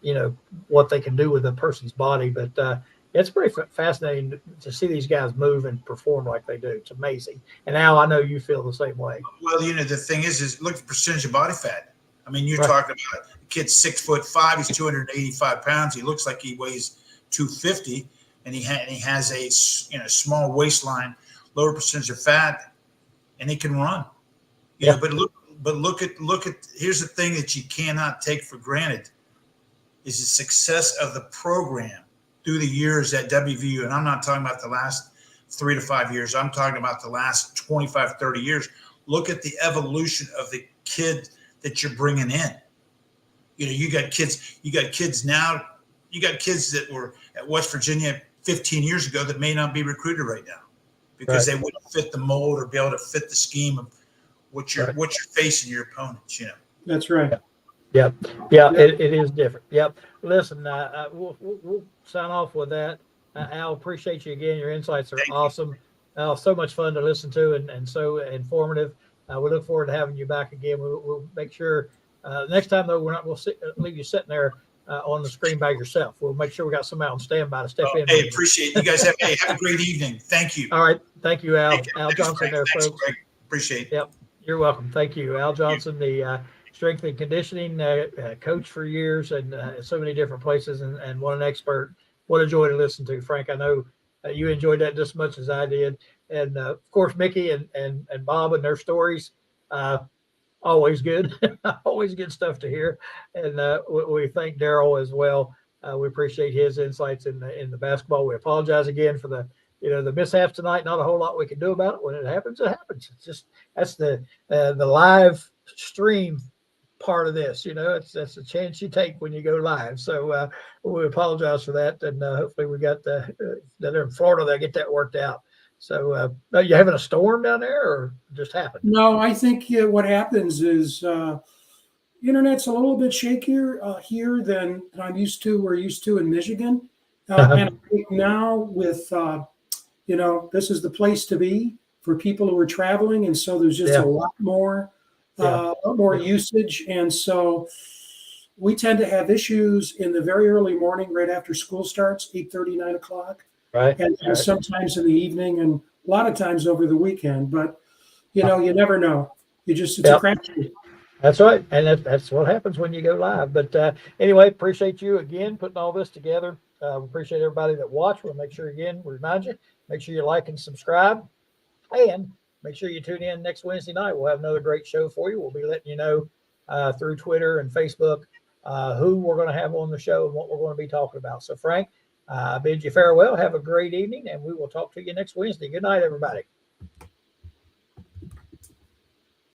you know, what they can do with a person's body. But it's pretty fascinating to see these guys move and perform like they do. It's amazing. And Al, I know you feel the same way. Well, you know, the thing is look at the percentage of body fat. I mean, you're talking about a kid 6'5", he's 285 pounds. He looks like he weighs 250, and he has a small waistline, lower percentage of fat, and he can run. You know, but look at here's the thing that you cannot take for granted is the success of the program through the years at WVU. And I'm not talking about the last 3 to 5 years. I'm talking about the last 25, 30 years. Look at the evolution of the kid that you're bringing in. You know, you got kids now, you got kids that were at West Virginia 15 years ago that may not be recruited right now because they wouldn't fit the mold or be able to fit the scheme of what you're facing your opponents, you know. That's right. Yep. Yeah, it is different. Yep. Listen, we'll sign off with that. Al, appreciate you again. Your insights are awesome. So much fun to listen to and so informative. We look forward to having you back again. We'll make sure next time though we'll leave you sitting there on the screen by yourself. We'll make sure we got somebody on standby to step in. Hey, appreciate it. You guys have a great evening. Thank you. All right. Thank you, Al. Al Thanks, Johnson Frank. there, Thanks, folks. Greg. Appreciate it. Yep. You're welcome. Thank you. Al Johnson, the strength and conditioning coach for years and so many different places and what an expert. What a joy to listen to, Frank. I know you enjoyed that just as much as I did. And of course, Mickey and Bob and their stories, always good, always good stuff to hear. And we thank Darryl as well. We appreciate his insights in the basketball. We apologize again for the mishaps tonight. Not a whole lot we can do about it. When it happens, it happens. It's just that's the live stream part of this. That's a chance you take when you go live. So we apologize for that, and hopefully we got down there in Florida they get that worked out. So are you having a storm down there, or just happened? No, I think what happens is internet's a little bit shakier here than we're used to in Michigan, and I think now with this is the place to be for people who are traveling, and so there's just a lot more usage, and so we tend to have issues in the very early morning, right after school starts, 8:30, 9 o'clock, right, and sometimes in the evening, and a lot of times over the weekend. But you never know. It's a crapshoot. That's right, and that's what happens when you go live. But anyway, appreciate you again putting all this together. We appreciate everybody that watched. We'll make sure again we remind you, make sure you like and subscribe, and make sure you tune in next Wednesday night. We'll have another great show for you. We'll be letting you know through Twitter and Facebook who we're going to have on the show and what we're going to be talking about. So, Frank, I bid you farewell. Have a great evening, and we will talk to you next Wednesday. Good night, everybody.